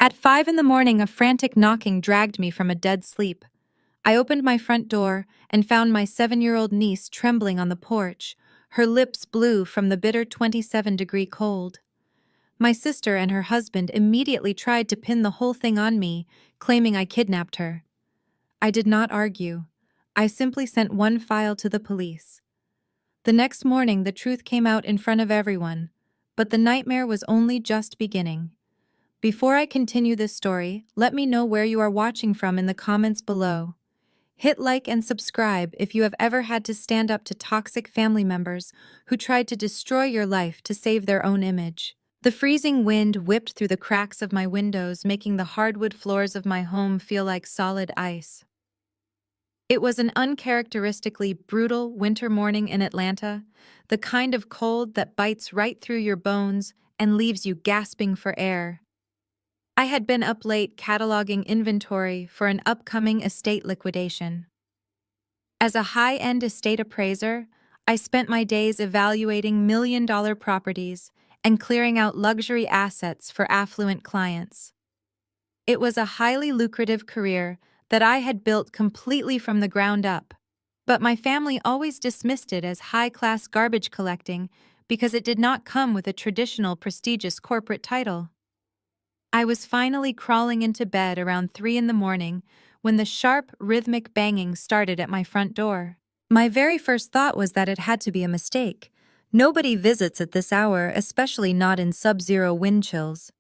At 5 in the morning, a frantic knocking dragged me from a dead sleep. I opened my front door and found my 7-year-old niece trembling on the porch, her lips blue from the bitter 27-degree cold. My sister and her husband immediately tried to pin the whole thing on me, claiming I kidnapped her. I did not argue. I simply sent one file to the police. The next morning, the truth came out in front of everyone, but the nightmare was only just beginning. Before I continue this story, let me know where you are watching from in the comments below. Hit like and subscribe if you have ever had to stand up to toxic family members who tried to destroy your life to save their own image. The freezing wind whipped through the cracks of my windows, making the hardwood floors of my home feel like solid ice. It was an uncharacteristically brutal winter morning in Atlanta, the kind of cold that bites right through your bones and leaves you gasping for air. I had been up late cataloging inventory for an upcoming estate liquidation. As a high-end estate appraiser, I spent my days evaluating million-dollar properties and clearing out luxury assets for affluent clients. It was a highly lucrative career that I had built completely from the ground up, but my family always dismissed it as high-class garbage collecting because it did not come with a traditional prestigious corporate title. I was finally crawling into bed around 3 in the morning when the sharp, rhythmic banging started at my front door. My very first thought was that it had to be a mistake. Nobody visits at this hour, especially not in sub-zero wind chills.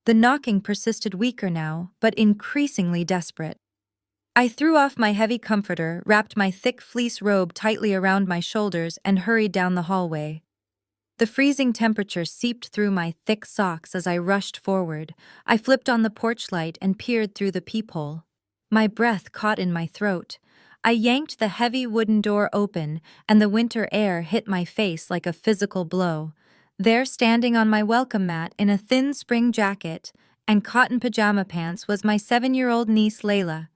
The knocking persisted weaker now, but increasingly desperate. I threw off my heavy comforter, wrapped my thick fleece robe tightly around my shoulders, and hurried down the hallway. The freezing temperature seeped through my thick socks as I rushed forward. I flipped on the porch light and peered through the peephole. My breath caught in my throat. I yanked the heavy wooden door open, and the winter air hit my face like a physical blow. There, standing on my welcome mat in a thin spring jacket and cotton pajama pants, was my 7-year-old niece Layla.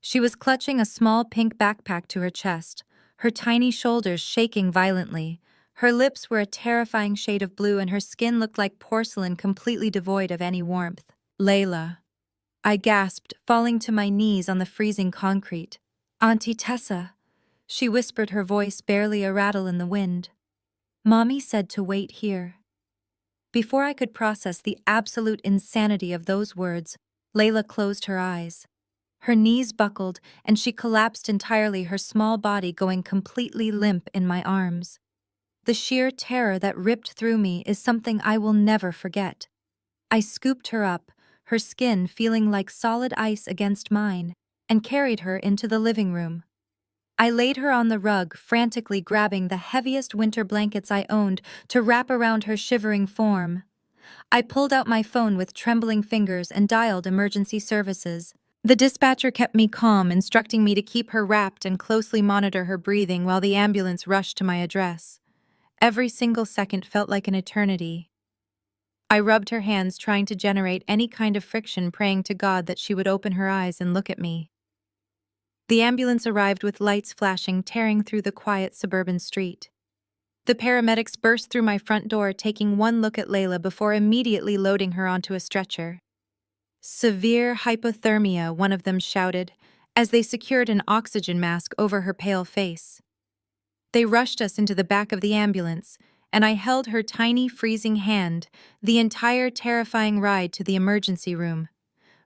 She was clutching a small pink backpack to her chest, her tiny shoulders shaking violently. Her lips were a terrifying shade of blue and her skin looked like porcelain, completely devoid of any warmth. "Layla," I gasped, falling to my knees on the freezing concrete. "Auntie Tessa," she whispered, her voice barely a rattle in the wind. "Mommy said to wait here." Before I could process the absolute insanity of those words, Layla closed her eyes. Her knees buckled and she collapsed entirely, her small body going completely limp in my arms. The sheer terror that ripped through me is something I will never forget. I scooped her up, her skin feeling like solid ice against mine, and carried her into the living room. I laid her on the rug, frantically grabbing the heaviest winter blankets I owned to wrap around her shivering form. I pulled out my phone with trembling fingers and dialed emergency services. The dispatcher kept me calm, instructing me to keep her wrapped and closely monitor her breathing while the ambulance rushed to my address. Every single second felt like an eternity. I rubbed her hands, trying to generate any kind of friction, praying to God that she would open her eyes and look at me. The ambulance arrived with lights flashing, tearing through the quiet suburban street. The paramedics burst through my front door, taking one look at Layla before immediately loading her onto a stretcher. "Severe hypothermia," one of them shouted, as they secured an oxygen mask over her pale face. They rushed us into the back of the ambulance, and I held her tiny, freezing hand the entire terrifying ride to the emergency room,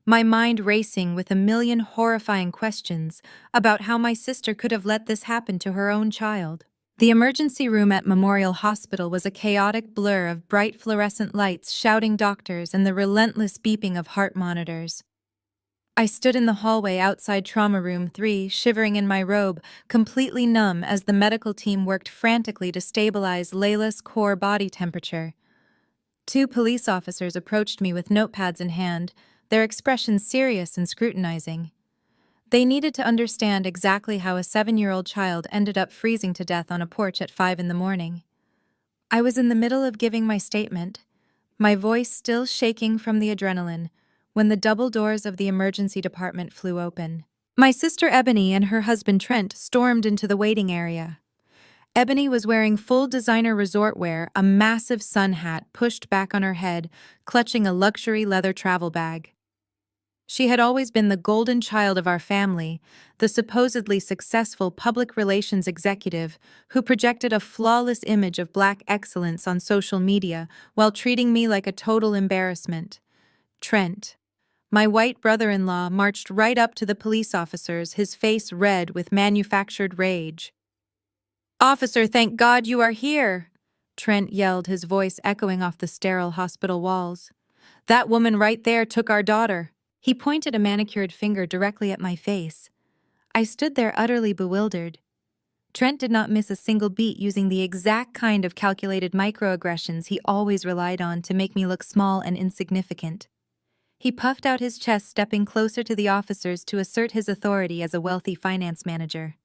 my mind racing with a million horrifying questions about how my sister could have let this happen to her own child. The emergency room at Memorial Hospital was a chaotic blur of bright fluorescent lights, shouting doctors, and the relentless beeping of heart monitors. I stood in the hallway outside Trauma Room 3, shivering in my robe, completely numb as the medical team worked frantically to stabilize Layla's core body temperature. 2 police officers approached me with notepads in hand, their expressions serious and scrutinizing. They needed to understand exactly how a 7-year-old child ended up freezing to death on a porch at 5 in the morning. I was in the middle of giving my statement, my voice still shaking from the adrenaline, when the double doors of the emergency department flew open. My sister Ebony and her husband Trent stormed into the waiting area. Ebony was wearing full designer resort wear, a massive sun hat pushed back on her head, clutching a luxury leather travel bag. She had always been the golden child of our family, the supposedly successful public relations executive who projected a flawless image of black excellence on social media while treating me like a total embarrassment. Trent, my white brother-in-law, marched right up to the police officers, his face red with manufactured rage. "Officer, thank God you are here!" Trent yelled, his voice echoing off the sterile hospital walls. "That woman right there took our daughter." He pointed a manicured finger directly at my face. I stood there utterly bewildered. Trent did not miss a single beat, using the exact kind of calculated microaggressions he always relied on to make me look small and insignificant. He puffed out his chest, stepping closer to the officers to assert his authority as a wealthy finance manager.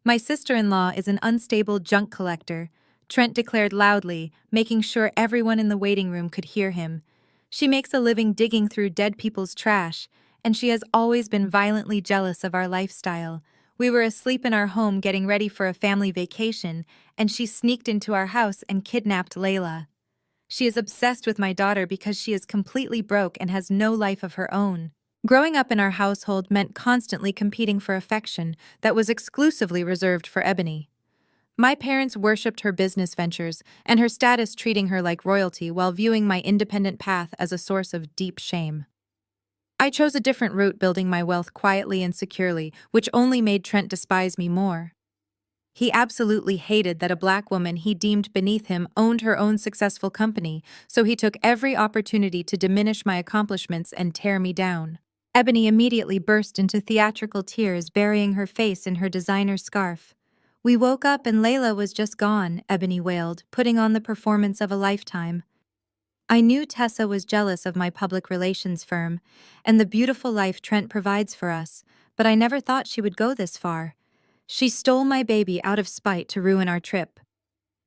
"My sister-in-law is an unstable junk collector," Trent declared loudly, making sure everyone in the waiting room could hear him. "She makes a living digging through dead people's trash, and she has always been violently jealous of our lifestyle. We were asleep in our home getting ready for a family vacation, and she sneaked into our house and kidnapped Layla. She is obsessed with my daughter because she is completely broke and has no life of her own." Growing up in our household meant constantly competing for affection that was exclusively reserved for Ebony. My parents worshipped her business ventures and her status, treating her like royalty while viewing my independent path as a source of deep shame. I chose a different route, building my wealth quietly and securely, which only made Trent despise me more. He absolutely hated that a black woman he deemed beneath him owned her own successful company, so he took every opportunity to diminish my accomplishments and tear me down. Ebony immediately burst into theatrical tears, burying her face in her designer scarf. "We woke up and Layla was just gone," Ebony wailed, putting on the performance of a lifetime. I knew Tessa was jealous of my public relations firm and the beautiful life Trent provides for us, but I never thought she would go this far. She stole my baby out of spite to ruin our trip.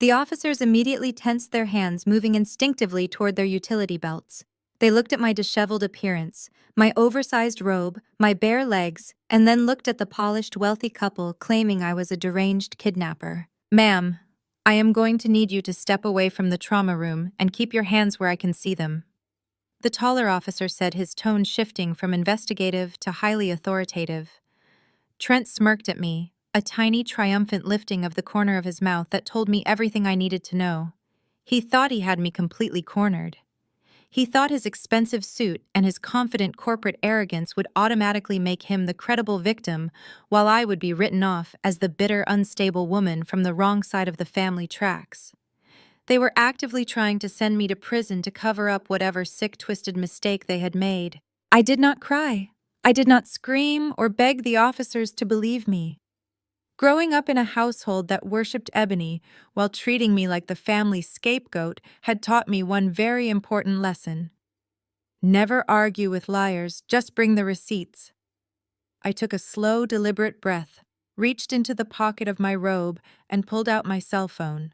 The officers immediately tensed their hands, moving instinctively toward their utility belts. They looked at my disheveled appearance, my oversized robe, my bare legs, and then looked at the polished, wealthy couple, claiming I was a deranged kidnapper. "Ma'am, I am going to need you to step away from the trauma room and keep your hands where I can see them," the taller officer said, his tone shifting from investigative to highly authoritative. Trent smirked at me, a tiny, triumphant lifting of the corner of his mouth that told me everything I needed to know. He thought he had me completely cornered. He thought his expensive suit and his confident corporate arrogance would automatically make him the credible victim, while I would be written off as the bitter, unstable woman from the wrong side of the family tracks. They were actively trying to send me to prison to cover up whatever sick, twisted mistake they had made. I did not cry. I did not scream or beg the officers to believe me. Growing up in a household that worshipped Ebony while treating me like the family scapegoat had taught me one very important lesson. Never argue with liars, just bring the receipts. I took a slow, deliberate breath, reached into the pocket of my robe, and pulled out my cell phone.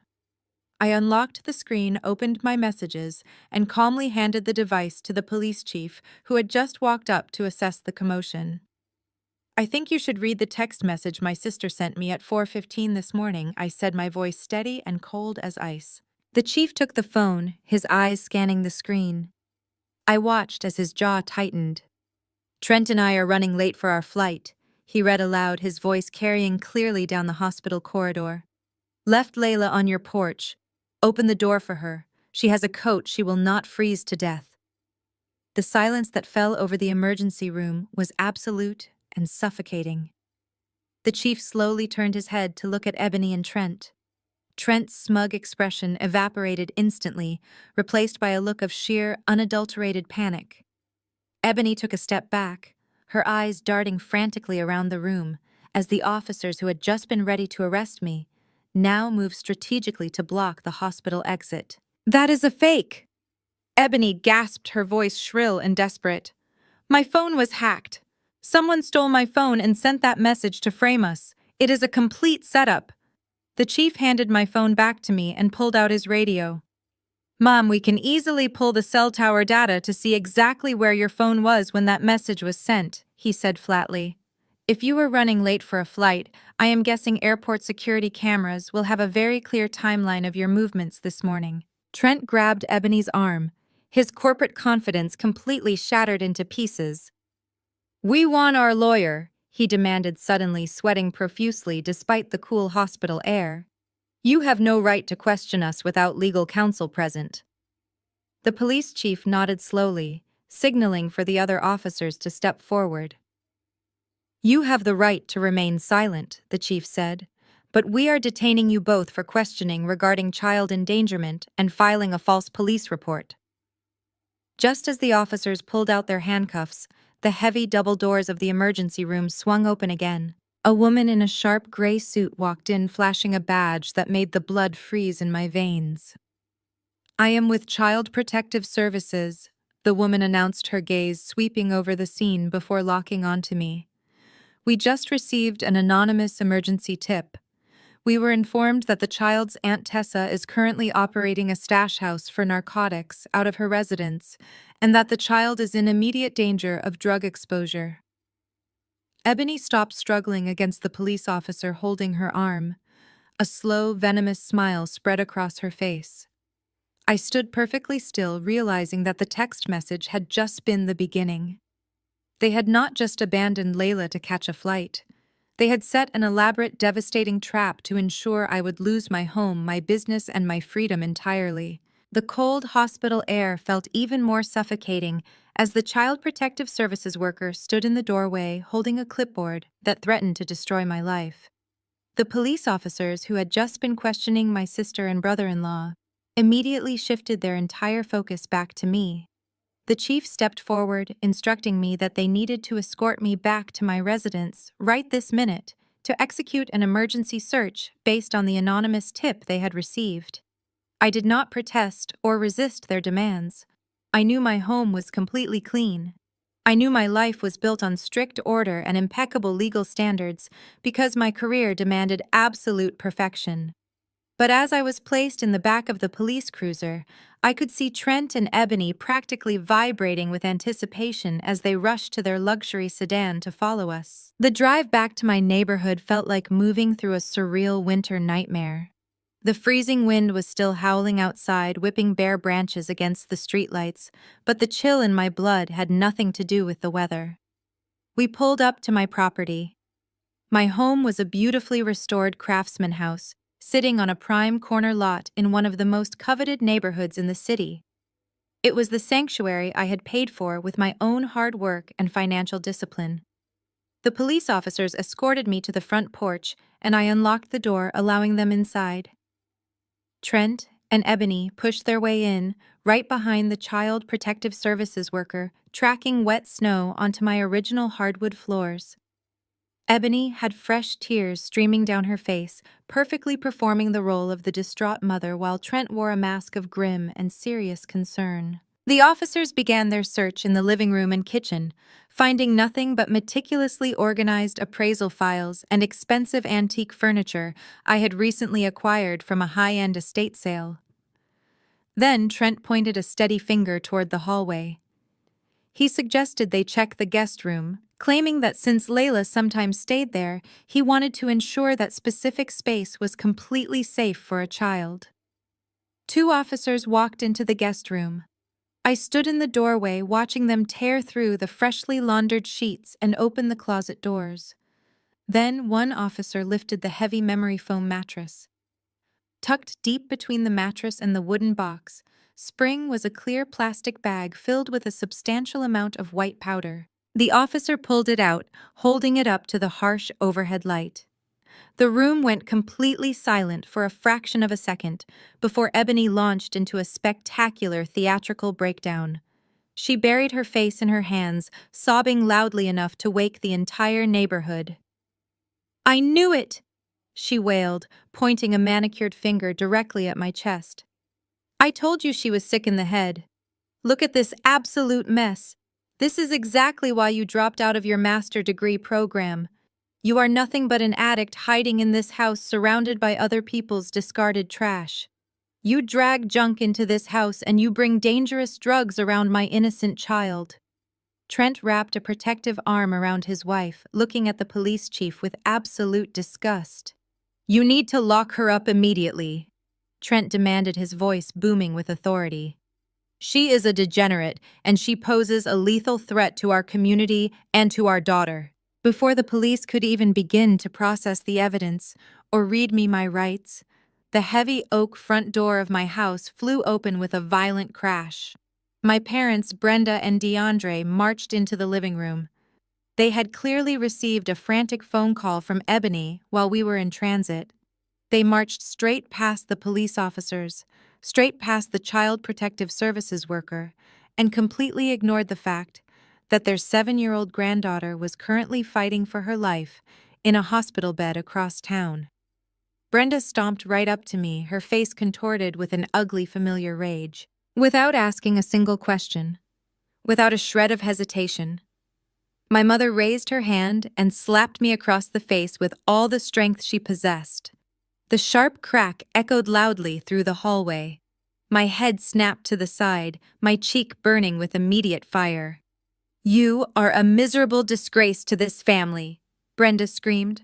I unlocked the screen, opened my messages, and calmly handed the device to the police chief, who had just walked up to assess the commotion. "I think you should read the text message my sister sent me at 4:15 this morning," I said, my voice steady and cold as ice. The chief took the phone, his eyes scanning the screen. I watched as his jaw tightened. "Trent and I are running late for our flight," he read aloud, his voice carrying clearly down the hospital corridor. "Left Layla on your porch. Open the door for her. She has a coat, she will not freeze to death." The silence that fell over the emergency room was absolute and suffocating. The chief slowly turned his head to look at Ebony and Trent. Trent's smug expression evaporated instantly, replaced by a look of sheer, unadulterated panic. Ebony took a step back, her eyes darting frantically around the room, as the officers who had just been ready to arrest me now moved strategically to block the hospital exit. "That is a fake!" Ebony gasped, her voice shrill and desperate. "My phone was hacked. Someone stole my phone and sent that message to frame us. It is a complete setup." The chief handed my phone back to me and pulled out his radio. "Mom, we can easily pull the cell tower data to see exactly where your phone was when that message was sent," he said flatly. "If you were running late for a flight, I am guessing airport security cameras will have a very clear timeline of your movements this morning." Trent grabbed Ebony's arm, his corporate confidence completely shattered into pieces. We want our lawyer, he demanded suddenly, sweating profusely despite the cool hospital air. You have no right to question us without legal counsel present. The police chief nodded slowly, signaling for the other officers to step forward. You have the right to remain silent, the chief said, but we are detaining you both for questioning regarding child endangerment and filing a false police report. Just as the officers pulled out their handcuffs, the heavy double doors of the emergency room swung open again. A woman in a sharp gray suit walked in, flashing a badge that made the blood freeze in my veins. I am with Child Protective Services, the woman announced, her gaze sweeping over the scene before locking onto me. We just received an anonymous emergency tip. We were informed that the child's Aunt Tessa is currently operating a stash house for narcotics out of her residence, and that the child is in immediate danger of drug exposure. Ebony stopped, struggling against the police officer holding her arm. A slow, venomous smile spread across her face. I stood perfectly still, realizing that the text message had just been the beginning. They had not just abandoned Layla to catch a flight. They had set an elaborate, devastating trap to ensure I would lose my home, my business, and my freedom entirely. The cold hospital air felt even more suffocating as the Child Protective Services worker stood in the doorway holding a clipboard that threatened to destroy my life. The police officers who had just been questioning my sister and brother-in-law immediately shifted their entire focus back to me. The chief stepped forward, instructing me that they needed to escort me back to my residence right this minute to execute an emergency search based on the anonymous tip they had received. I did not protest or resist their demands. I knew my home was completely clean. I knew my life was built on strict order and impeccable legal standards because my career demanded absolute perfection. But as I was placed in the back of the police cruiser, I could see Trent and Ebony practically vibrating with anticipation as they rushed to their luxury sedan to follow us. The drive back to my neighborhood felt like moving through a surreal winter nightmare. The freezing wind was still howling outside, whipping bare branches against the streetlights, but the chill in my blood had nothing to do with the weather. We pulled up to my property. My home was a beautifully restored craftsman house, sitting on a prime corner lot in one of the most coveted neighborhoods in the city. It was the sanctuary I had paid for with my own hard work and financial discipline. The police officers escorted me to the front porch, and I unlocked the door, allowing them inside. Trent and Ebony pushed their way in, right behind the Child Protective Services worker, tracking wet snow onto my original hardwood floors. Ebony had fresh tears streaming down her face, perfectly performing the role of the distraught mother, while Trent wore a mask of grim and serious concern. The officers began their search in the living room and kitchen, finding nothing but meticulously organized appraisal files and expensive antique furniture I had recently acquired from a high-end estate sale. Then Trent pointed a steady finger toward the hallway. He suggested they check the guest room, claiming that since Layla sometimes stayed there, he wanted to ensure that specific space was completely safe for a child. Two officers walked into the guest room. I stood in the doorway watching them tear through the freshly laundered sheets and open the closet doors. Then one officer lifted the heavy memory foam mattress. Tucked deep between the mattress and the wooden box, spring was a clear plastic bag filled with a substantial amount of white powder. The officer pulled it out, holding it up to the harsh overhead light. The room went completely silent for a fraction of a second before Ebony launched into a spectacular theatrical breakdown. She buried her face in her hands, sobbing loudly enough to wake the entire neighborhood. "I knew it!" she wailed, pointing a manicured finger directly at my chest. "I told you she was sick in the head. Look at this absolute mess. This is exactly why you dropped out of your master degree program. You are nothing but an addict hiding in this house surrounded by other people's discarded trash. You drag junk into this house and you bring dangerous drugs around my innocent child." Trent wrapped a protective arm around his wife, looking at the police chief with absolute disgust. "You need to lock her up immediately," Trent demanded, his voice booming with authority. She is a degenerate, and she poses a lethal threat to our community and to our daughter. Before the police could even begin to process the evidence or read me my rights, the heavy oak front door of my house flew open with a violent crash. My parents, Brenda and DeAndre, marched into the living room. They had clearly received a frantic phone call from Ebony while we were in transit. They marched straight past the police officers, straight past the Child Protective Services worker, and completely ignored the fact that their 7-year-old granddaughter was currently fighting for her life in a hospital bed across town. Brenda stomped right up to me, her face contorted with an ugly familiar rage. Without asking a single question, without a shred of hesitation, my mother raised her hand and slapped me across the face with all the strength she possessed. The sharp crack echoed loudly through the hallway. My head snapped to the side, my cheek burning with immediate fire. "You are a miserable disgrace to this family," Brenda screamed,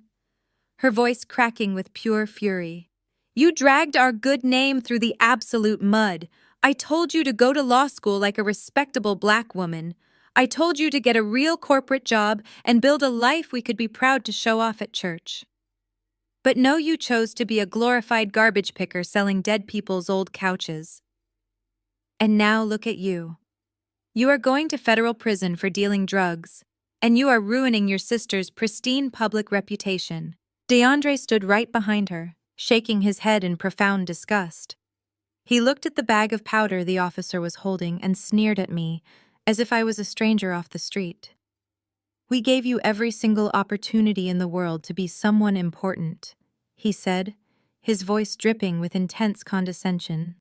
her voice cracking with pure fury. "You dragged our good name through the absolute mud. I told you to go to law school like a respectable black woman. I told you to get a real corporate job and build a life we could be proud to show off at church. But no, you chose to be a glorified garbage picker selling dead people's old couches. And now look at you. You are going to federal prison for dealing drugs, and you are ruining your sister's pristine public reputation." DeAndre stood right behind her, shaking his head in profound disgust. He looked at the bag of powder the officer was holding and sneered at me, as if I was a stranger off the street. "We gave you every single opportunity in the world to be someone important," he said, his voice dripping with intense condescension.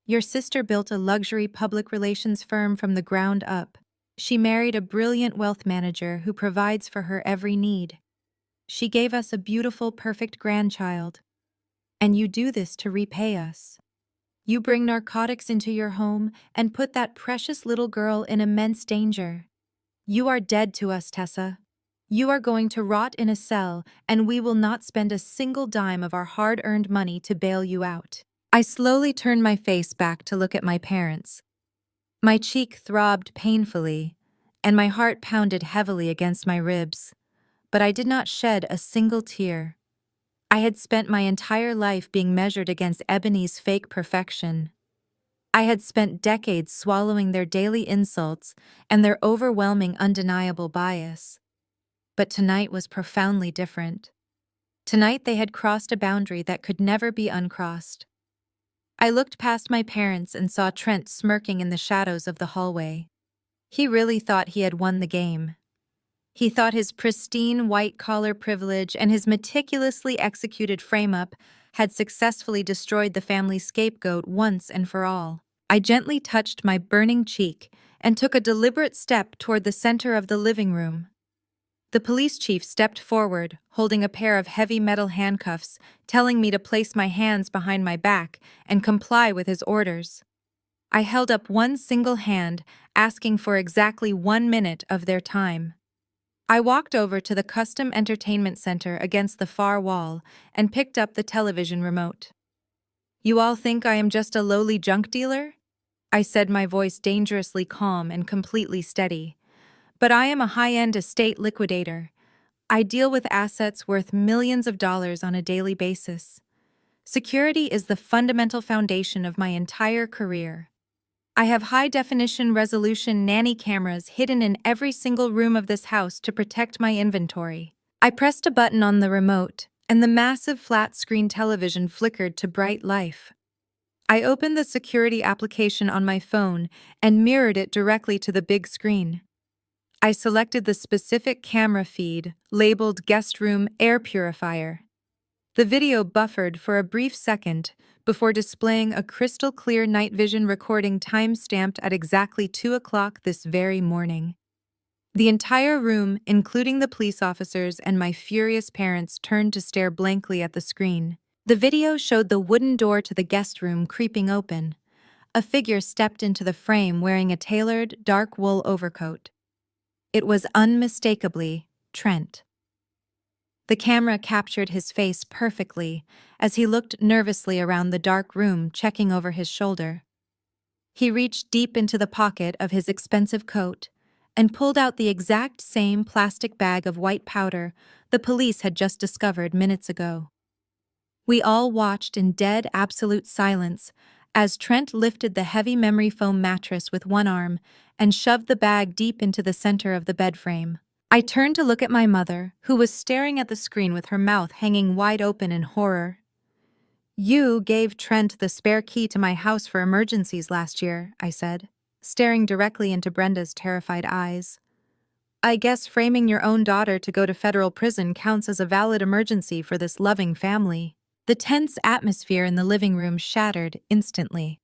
"Your sister built a luxury public relations firm from the ground up. She married a brilliant wealth manager who provides for her every need. She gave us a beautiful, perfect grandchild. And you do this to repay us. You bring narcotics into your home and put that precious little girl in immense danger. You are dead to us, Tessa. You are going to rot in a cell, and we will not spend a single dime of our hard-earned money to bail you out." I slowly turned my face back to look at my parents. My cheek throbbed painfully, and my heart pounded heavily against my ribs, but I did not shed a single tear. I had spent my entire life being measured against Ebony's fake perfection. I had spent decades swallowing their daily insults and their overwhelming undeniable bias. But tonight was profoundly different. Tonight they had crossed a boundary that could never be uncrossed. I looked past my parents and saw Trent smirking in the shadows of the hallway. He really thought he had won the game. He thought his pristine white-collar privilege and his meticulously executed frame-up had successfully destroyed the family scapegoat once and for all. I gently touched my burning cheek and took a deliberate step toward the center of the living room. The police chief stepped forward, holding a pair of heavy metal handcuffs, telling me to place my hands behind my back and comply with his orders. I held up one single hand, asking for exactly 1 minute of their time. I walked over to the custom entertainment center against the far wall and picked up the television remote. "You all think I am just a lowly junk dealer?" I said, my voice dangerously calm and completely steady. "But I am a high-end estate liquidator. I deal with assets worth millions of dollars on a daily basis. Security is the fundamental foundation of my entire career. I have high-definition resolution nanny cameras hidden in every single room of this house to protect my inventory." I pressed a button on the remote, and the massive flat-screen television flickered to bright life. I opened the security application on my phone and mirrored it directly to the big screen. I selected the specific camera feed, labeled Guest Room Air Purifier. The video buffered for a brief second before displaying a crystal-clear night vision recording time-stamped at exactly 2 o'clock this very morning. The entire room, including the police officers and my furious parents, turned to stare blankly at the screen. The video showed the wooden door to the guest room creeping open. A figure stepped into the frame wearing a tailored, dark wool overcoat. It was unmistakably Trent. The camera captured his face perfectly as he looked nervously around the dark room, checking over his shoulder. He reached deep into the pocket of his expensive coat and pulled out the exact same plastic bag of white powder the police had just discovered minutes ago. We all watched in dead, absolute silence as Trent lifted the heavy memory foam mattress with one arm and shoved the bag deep into the center of the bed frame. I turned to look at my mother, who was staring at the screen with her mouth hanging wide open in horror. "You gave Trent the spare key to my house for emergencies last year," I said, staring directly into Brenda's terrified eyes. "I guess framing your own daughter to go to federal prison counts as a valid emergency for this loving family." The tense atmosphere in the living room shattered instantly.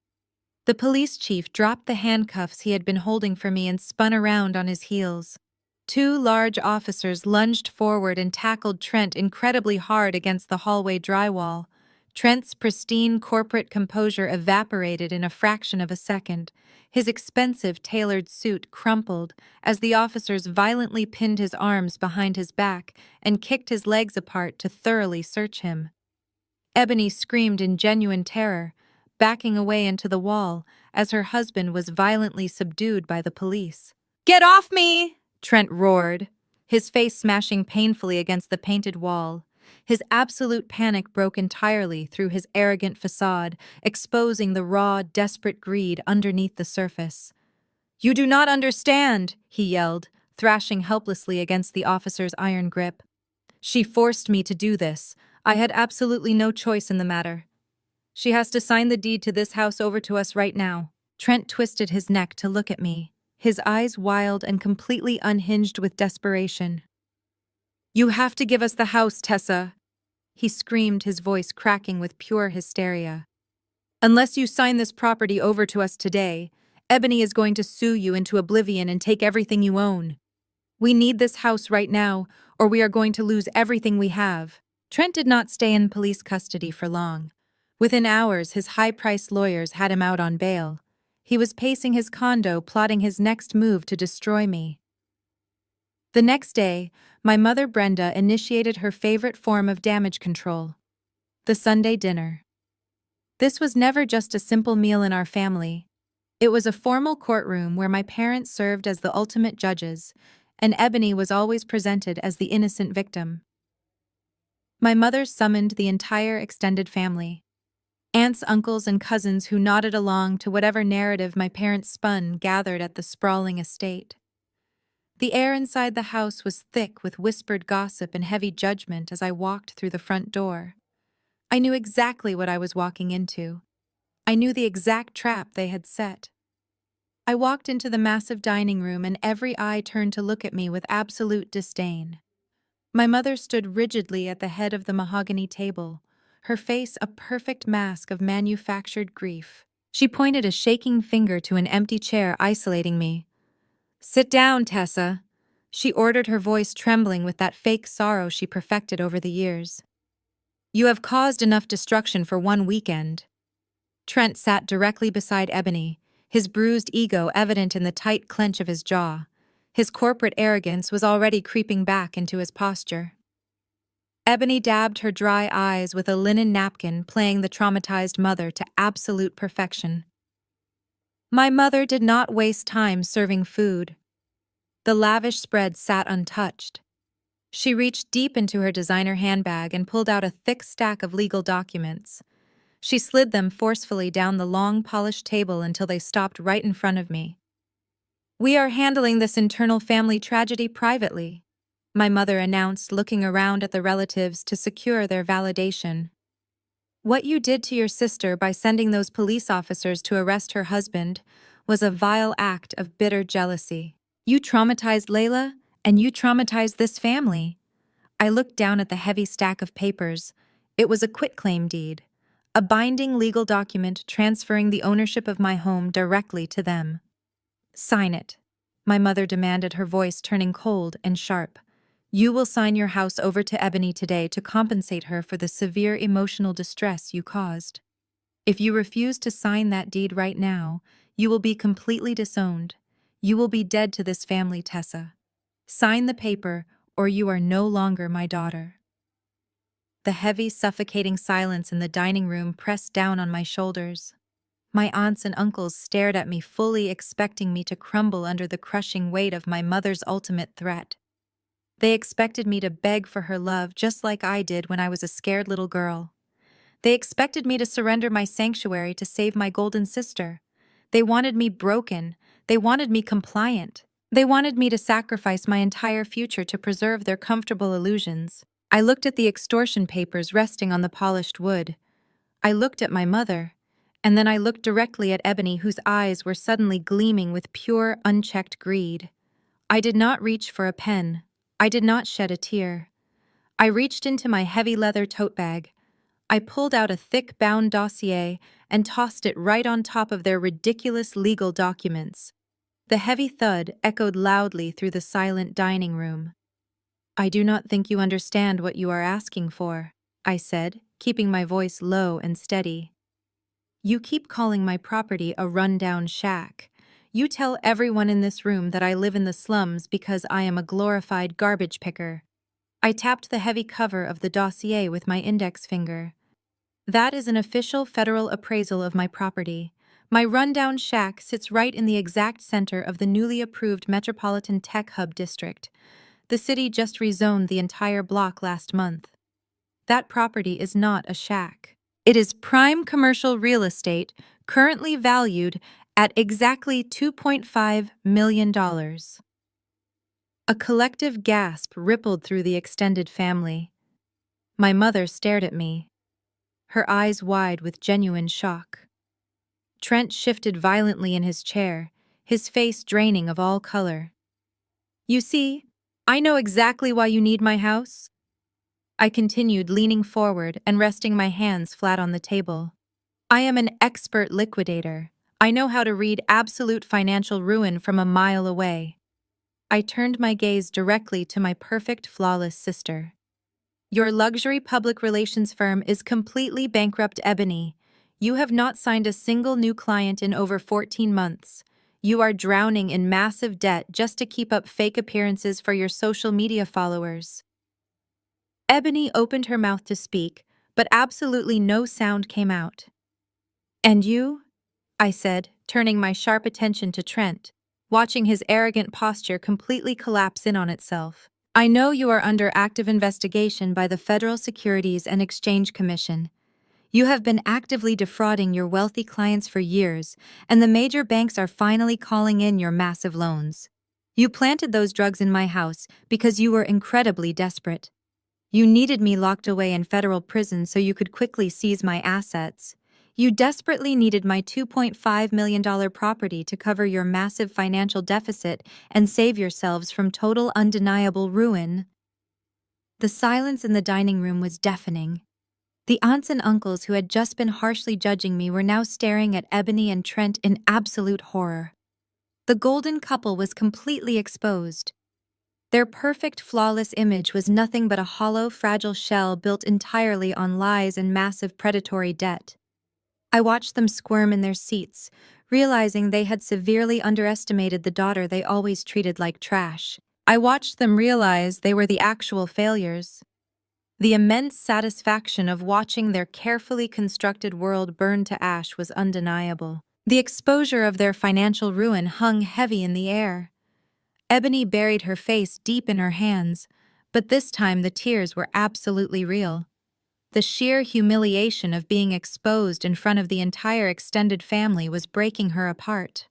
The police chief dropped the handcuffs he had been holding for me and spun around on his heels. Two large officers lunged forward and tackled Trent incredibly hard against the hallway drywall. Trent's pristine corporate composure evaporated in a fraction of a second. His expensive tailored suit crumpled as the officers violently pinned his arms behind his back and kicked his legs apart to thoroughly search him. Ebony screamed in genuine terror, backing away into the wall as her husband was violently subdued by the police. "Get off me!" Trent roared, his face smashing painfully against the painted wall. His absolute panic broke entirely through his arrogant facade, exposing the raw, desperate greed underneath the surface. "You do not understand," he yelled, thrashing helplessly against the officer's iron grip. "She forced me to do this. I had absolutely no choice in the matter. She has to sign the deed to this house over to us right now." Trent twisted his neck to look at me, his eyes wild and completely unhinged with desperation. "You have to give us the house, Tessa," he screamed, his voice cracking with pure hysteria. "Unless you sign this property over to us today, Ebony is going to sue you into oblivion and take everything you own. We need this house right now, or we are going to lose everything we have." Trent did not stay in police custody for long. Within hours, his high-priced lawyers had him out on bail. He was pacing his condo, plotting his next move to destroy me. The next day, my mother Brenda initiated her favorite form of damage control: the Sunday dinner. This was never just a simple meal in our family. It was a formal courtroom where my parents served as the ultimate judges, and Ebony was always presented as the innocent victim. My mother summoned the entire extended family. Aunts, uncles, and cousins who nodded along to whatever narrative my parents spun gathered at the sprawling estate. The air inside the house was thick with whispered gossip and heavy judgment as I walked through the front door. I knew exactly what I was walking into. I knew the exact trap they had set. I walked into the massive dining room and every eye turned to look at me with absolute disdain. My mother stood rigidly at the head of the mahogany table, her face a perfect mask of manufactured grief. She pointed a shaking finger to an empty chair isolating me. "Sit down, Tessa," she ordered, her voice trembling with that fake sorrow she perfected over the years. "You have caused enough destruction for one weekend." Trent sat directly beside Ebony, his bruised ego evident in the tight clench of his jaw. His corporate arrogance was already creeping back into his posture. Ebony dabbed her dry eyes with a linen napkin, playing the traumatized mother to absolute perfection. My mother did not waste time serving food. The lavish spread sat untouched. She reached deep into her designer handbag and pulled out a thick stack of legal documents. She slid them forcefully down the long, polished table until they stopped right in front of me. "We are handling this internal family tragedy privately," my mother announced, looking around at the relatives to secure their validation. "What you did to your sister by sending those police officers to arrest her husband was a vile act of bitter jealousy. You traumatized Layla, and you traumatized this family." I looked down at the heavy stack of papers. It was a quitclaim deed, a binding legal document transferring the ownership of my home directly to them. "Sign it," my mother demanded, her voice turning cold and sharp. "You will sign your house over to Ebony today to compensate her for the severe emotional distress you caused. If you refuse to sign that deed right now, you will be completely disowned. You will be dead to this family, Tessa. Sign the paper, or you are no longer my daughter." The heavy, suffocating silence in the dining room pressed down on my shoulders. My aunts and uncles stared at me, fully expecting me to crumble under the crushing weight of my mother's ultimate threat. They expected me to beg for her love just like I did when I was a scared little girl. They expected me to surrender my sanctuary to save my golden sister. They wanted me broken. They wanted me compliant. They wanted me to sacrifice my entire future to preserve their comfortable illusions. I looked at the extortion papers resting on the polished wood. I looked at my mother. And then I looked directly at Ebony, whose eyes were suddenly gleaming with pure, unchecked greed. I did not reach for a pen. I did not shed a tear. I reached into my heavy leather tote bag. I pulled out a thick bound dossier and tossed it right on top of their ridiculous legal documents. The heavy thud echoed loudly through the silent dining room. "I do not think you understand what you are asking for," I said, keeping my voice low and steady. "You keep calling my property a run-down shack. You tell everyone in this room that I live in the slums because I am a glorified garbage picker." I tapped the heavy cover of the dossier with my index finger. "That is an official federal appraisal of my property. My rundown shack sits right in the exact center of the newly approved Metropolitan Tech Hub District. The city just rezoned the entire block last month. That property is not a shack. It is prime commercial real estate, currently valued at exactly $2.5 million. A collective gasp rippled through the extended family. My mother stared at me, her eyes wide with genuine shock. Trent shifted violently in his chair, his face draining of all color. "You see, I know exactly why you need my house," I continued, leaning forward and resting my hands flat on the table. "I am an expert liquidator. I know how to read absolute financial ruin from a mile away." I turned my gaze directly to my perfect, flawless sister. "Your luxury public relations firm is completely bankrupt, Ebony. You have not signed a single new client in over 14 months. You are drowning in massive debt just to keep up fake appearances for your social media followers." Ebony opened her mouth to speak, but absolutely no sound came out. "And you?" I said, turning my sharp attention to Trent, watching his arrogant posture completely collapse in on itself. "I know you are under active investigation by the Federal Securities and Exchange Commission. You have been actively defrauding your wealthy clients for years, and the major banks are finally calling in your massive loans. You planted those drugs in my house because you were incredibly desperate. You needed me locked away in federal prison so you could quickly seize my assets. You desperately needed my $2.5 million property to cover your massive financial deficit and save yourselves from total undeniable ruin." The silence in the dining room was deafening. The aunts and uncles who had just been harshly judging me were now staring at Ebony and Trent in absolute horror. The golden couple was completely exposed. Their perfect, flawless image was nothing but a hollow, fragile shell built entirely on lies and massive predatory debt. I watched them squirm in their seats, realizing they had severely underestimated the daughter they always treated like trash. I watched them realize they were the actual failures. The immense satisfaction of watching their carefully constructed world burn to ash was undeniable. The exposure of their financial ruin hung heavy in the air. Ebony buried her face deep in her hands, but this time the tears were absolutely real. The sheer humiliation of being exposed in front of the entire extended family was breaking her apart.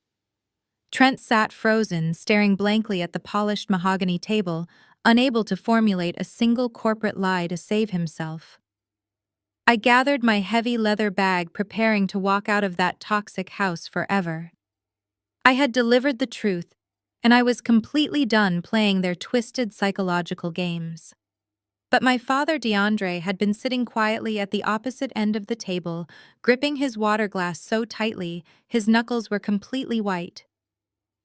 Trent sat frozen, staring blankly at the polished mahogany table, unable to formulate a single corporate lie to save himself. I gathered my heavy leather bag, preparing to walk out of that toxic house forever. I had delivered the truth, and I was completely done playing their twisted psychological games. But my father DeAndre had been sitting quietly at the opposite end of the table, gripping his water glass so tightly his knuckles were completely white.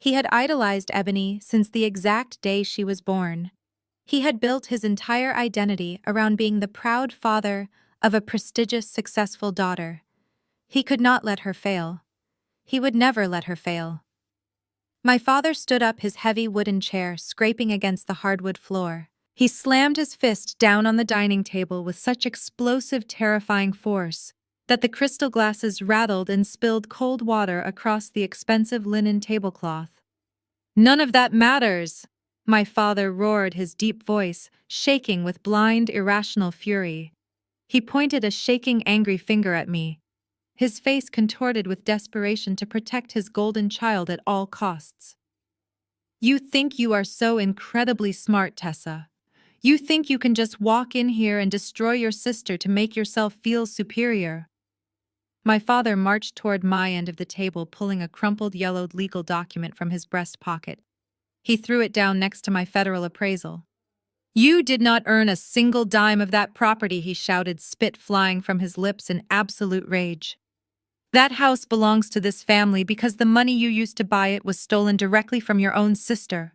He had idolized Ebony since the exact day she was born. He had built his entire identity around being the proud father of a prestigious, successful daughter. He could not let her fail. He would never let her fail. My father stood up, his heavy wooden chair scraping against the hardwood floor. He slammed his fist down on the dining table with such explosive, terrifying force that the crystal glasses rattled and spilled cold water across the expensive linen tablecloth. "None of that matters!" My father roared, his deep voice shaking with blind, irrational fury. He pointed a shaking, angry finger at me, his face contorted with desperation to protect his golden child at all costs. "You think you are so incredibly smart, Tessa. You think you can just walk in here and destroy your sister to make yourself feel superior." My father marched toward my end of the table, pulling a crumpled yellowed legal document from his breast pocket. He threw it down next to my federal appraisal. "You did not earn a single dime of that property," he shouted, spit flying from his lips in absolute rage. "That house belongs to this family because the money you used to buy it was stolen directly from your own sister."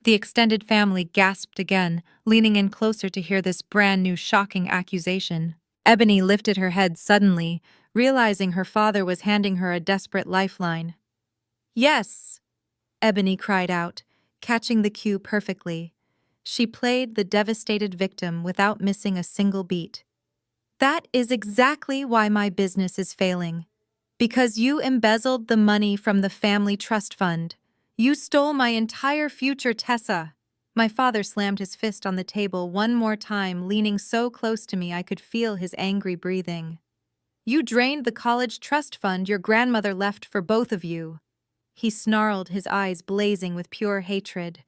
The extended family gasped again, leaning in closer to hear this brand new shocking accusation. Ebony lifted her head suddenly, realizing her father was handing her a desperate lifeline. "Yes," Ebony cried out, catching the cue perfectly. She played the devastated victim without missing a single beat. "That is exactly why my business is failing. Because you embezzled the money from the family trust fund. You stole my entire future, Tessa." My father slammed his fist on the table one more time, leaning so close to me I could feel his angry breathing. "You drained the college trust fund your grandmother left for both of you." He snarled, his eyes blazing with pure hatred.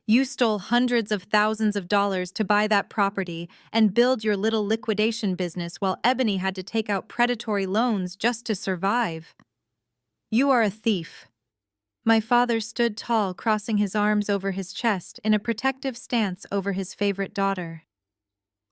"You stole hundreds of thousands of dollars to buy that property and build your little liquidation business while Ebony had to take out predatory loans just to survive. You are a thief." My father stood tall, crossing his arms over his chest in a protective stance over his favorite daughter.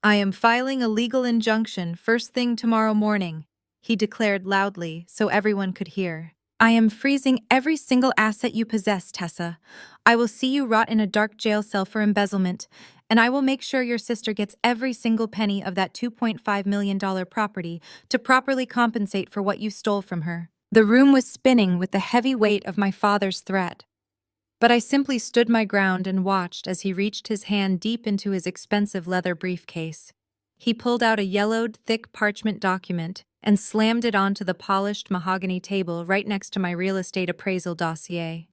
"I am filing a legal injunction first thing tomorrow morning," he declared loudly so everyone could hear. "I am freezing every single asset you possess, Tessa. I will see you rot in a dark jail cell for embezzlement, and I will make sure your sister gets every single penny of that $2.5 million property to properly compensate for what you stole from her." The room was spinning with the heavy weight of my father's threat. But I simply stood my ground and watched as he reached his hand deep into his expensive leather briefcase. He pulled out a yellowed, thick parchment document and slammed it onto the polished mahogany table right next to my real estate appraisal dossier.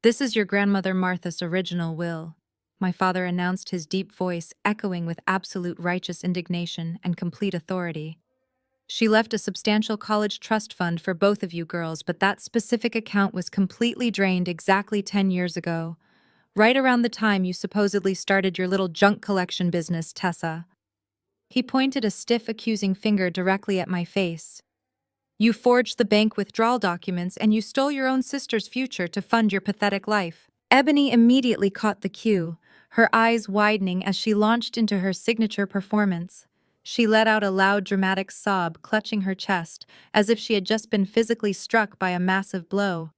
"This is your grandmother Martha's original will," my father announced, his deep voice echoing with absolute righteous indignation and complete authority. "She left a substantial college trust fund for both of you girls, but that specific account was completely drained exactly 10 years ago, right around the time you supposedly started your little junk collection business, Tessa." He pointed a stiff, accusing finger directly at my face. "You forged the bank withdrawal documents and you stole your own sister's future to fund your pathetic life." Ebony immediately caught the cue, her eyes widening as she launched into her signature performance. She let out a loud, dramatic sob, clutching her chest, as if she had just been physically struck by a massive blow.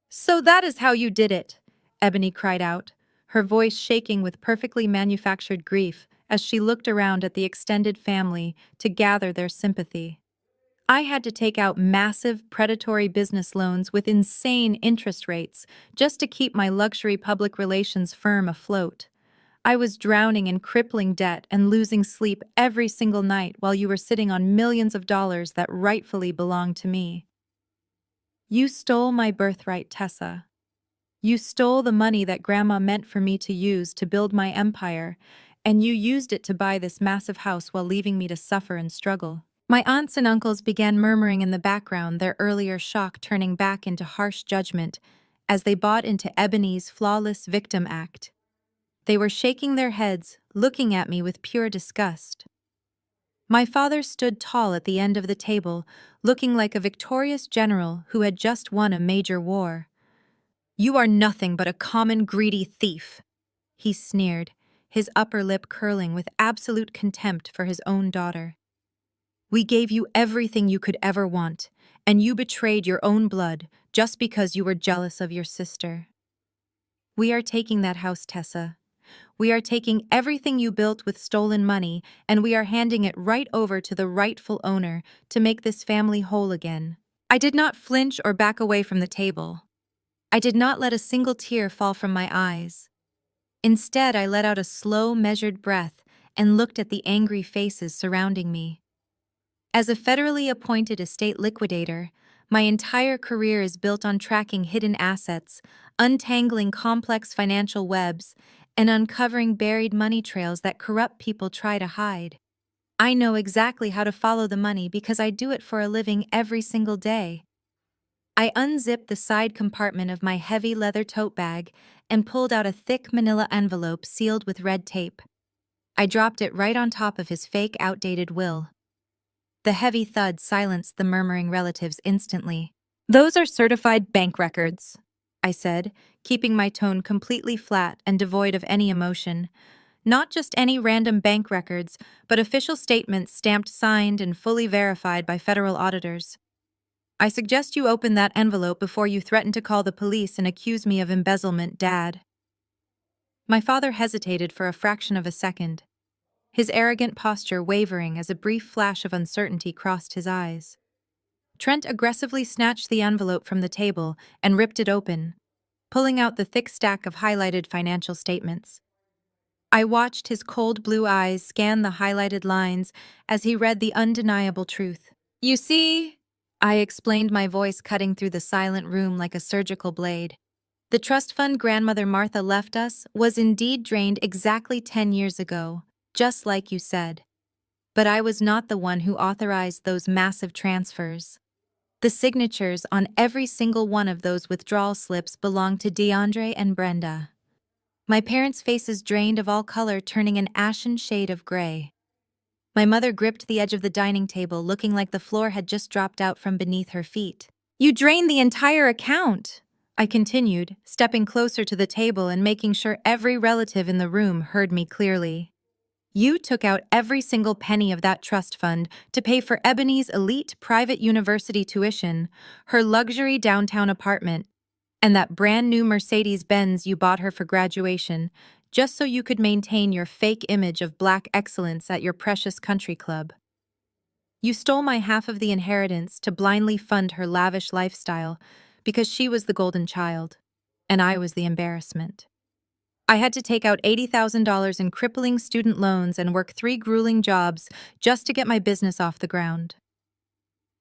"So that is how you did it," Ebony cried out, her voice shaking with perfectly manufactured grief as she looked around at the extended family to gather their sympathy. "I had to take out massive, predatory business loans with insane interest rates just to keep my luxury public relations firm afloat. I was drowning in crippling debt and losing sleep every single night while you were sitting on millions of dollars that rightfully belonged to me. You stole my birthright, Tessa. You stole the money that Grandma meant for me to use to build my empire, and you used it to buy this massive house while leaving me to suffer and struggle." My aunts and uncles began murmuring in the background, their earlier shock turning back into harsh judgment as they bought into Ebony's flawless victim act. They were shaking their heads, looking at me with pure disgust. My father stood tall at the end of the table, looking like a victorious general who had just won a major war. "You are nothing but a common greedy thief," he sneered, his upper lip curling with absolute contempt for his own daughter. "We gave you everything you could ever want, and you betrayed your own blood just because you were jealous of your sister. We are taking that house, Tessa. We are taking everything you built with stolen money, and we are handing it right over to the rightful owner to make this family whole again." I did not flinch or back away from the table. I did not let a single tear fall from my eyes. Instead, I let out a slow, measured breath and looked at the angry faces surrounding me. As a federally appointed estate liquidator, my entire career is built on tracking hidden assets, untangling complex financial webs, and uncovering buried money trails that corrupt people try to hide. I know exactly how to follow the money because I do it for a living every single day. I unzipped the side compartment of my heavy leather tote bag and pulled out a thick manila envelope sealed with red tape. I dropped it right on top of his fake, outdated will. The heavy thud silenced the murmuring relatives instantly. "Those are certified bank records," I said, keeping my tone completely flat and devoid of any emotion. Not just any random bank records, but official statements stamped, signed, and fully verified by federal auditors. I suggest you open that envelope before you threaten to call the police and accuse me of embezzlement, Dad. My father hesitated for a fraction of a second, his arrogant posture wavering as a brief flash of uncertainty crossed his eyes. Trent aggressively snatched the envelope from the table and ripped it open, pulling out the thick stack of highlighted financial statements. I watched his cold blue eyes scan the highlighted lines as he read the undeniable truth. "You see," I explained, my voice cutting through the silent room like a surgical blade, "the trust fund grandmother Martha left us was indeed drained exactly 10 years ago, just like you said. But I was not the one who authorized those massive transfers. The signatures on every single one of those withdrawal slips belonged to DeAndre and Brenda." My parents' faces drained of all color, turning an ashen shade of gray. My mother gripped the edge of the dining table, looking like the floor had just dropped out from beneath her feet. "You drained the entire account," I continued, stepping closer to the table and making sure every relative in the room heard me clearly. "You took out every single penny of that trust fund to pay for Ebony's elite private university tuition, her luxury downtown apartment, and that brand new Mercedes-Benz you bought her for graduation, just so you could maintain your fake image of black excellence at your precious country club. You stole my half of the inheritance to blindly fund her lavish lifestyle because she was the golden child, and I was the embarrassment. I had to take out $80,000 in crippling student loans and work 3 grueling jobs just to get my business off the ground.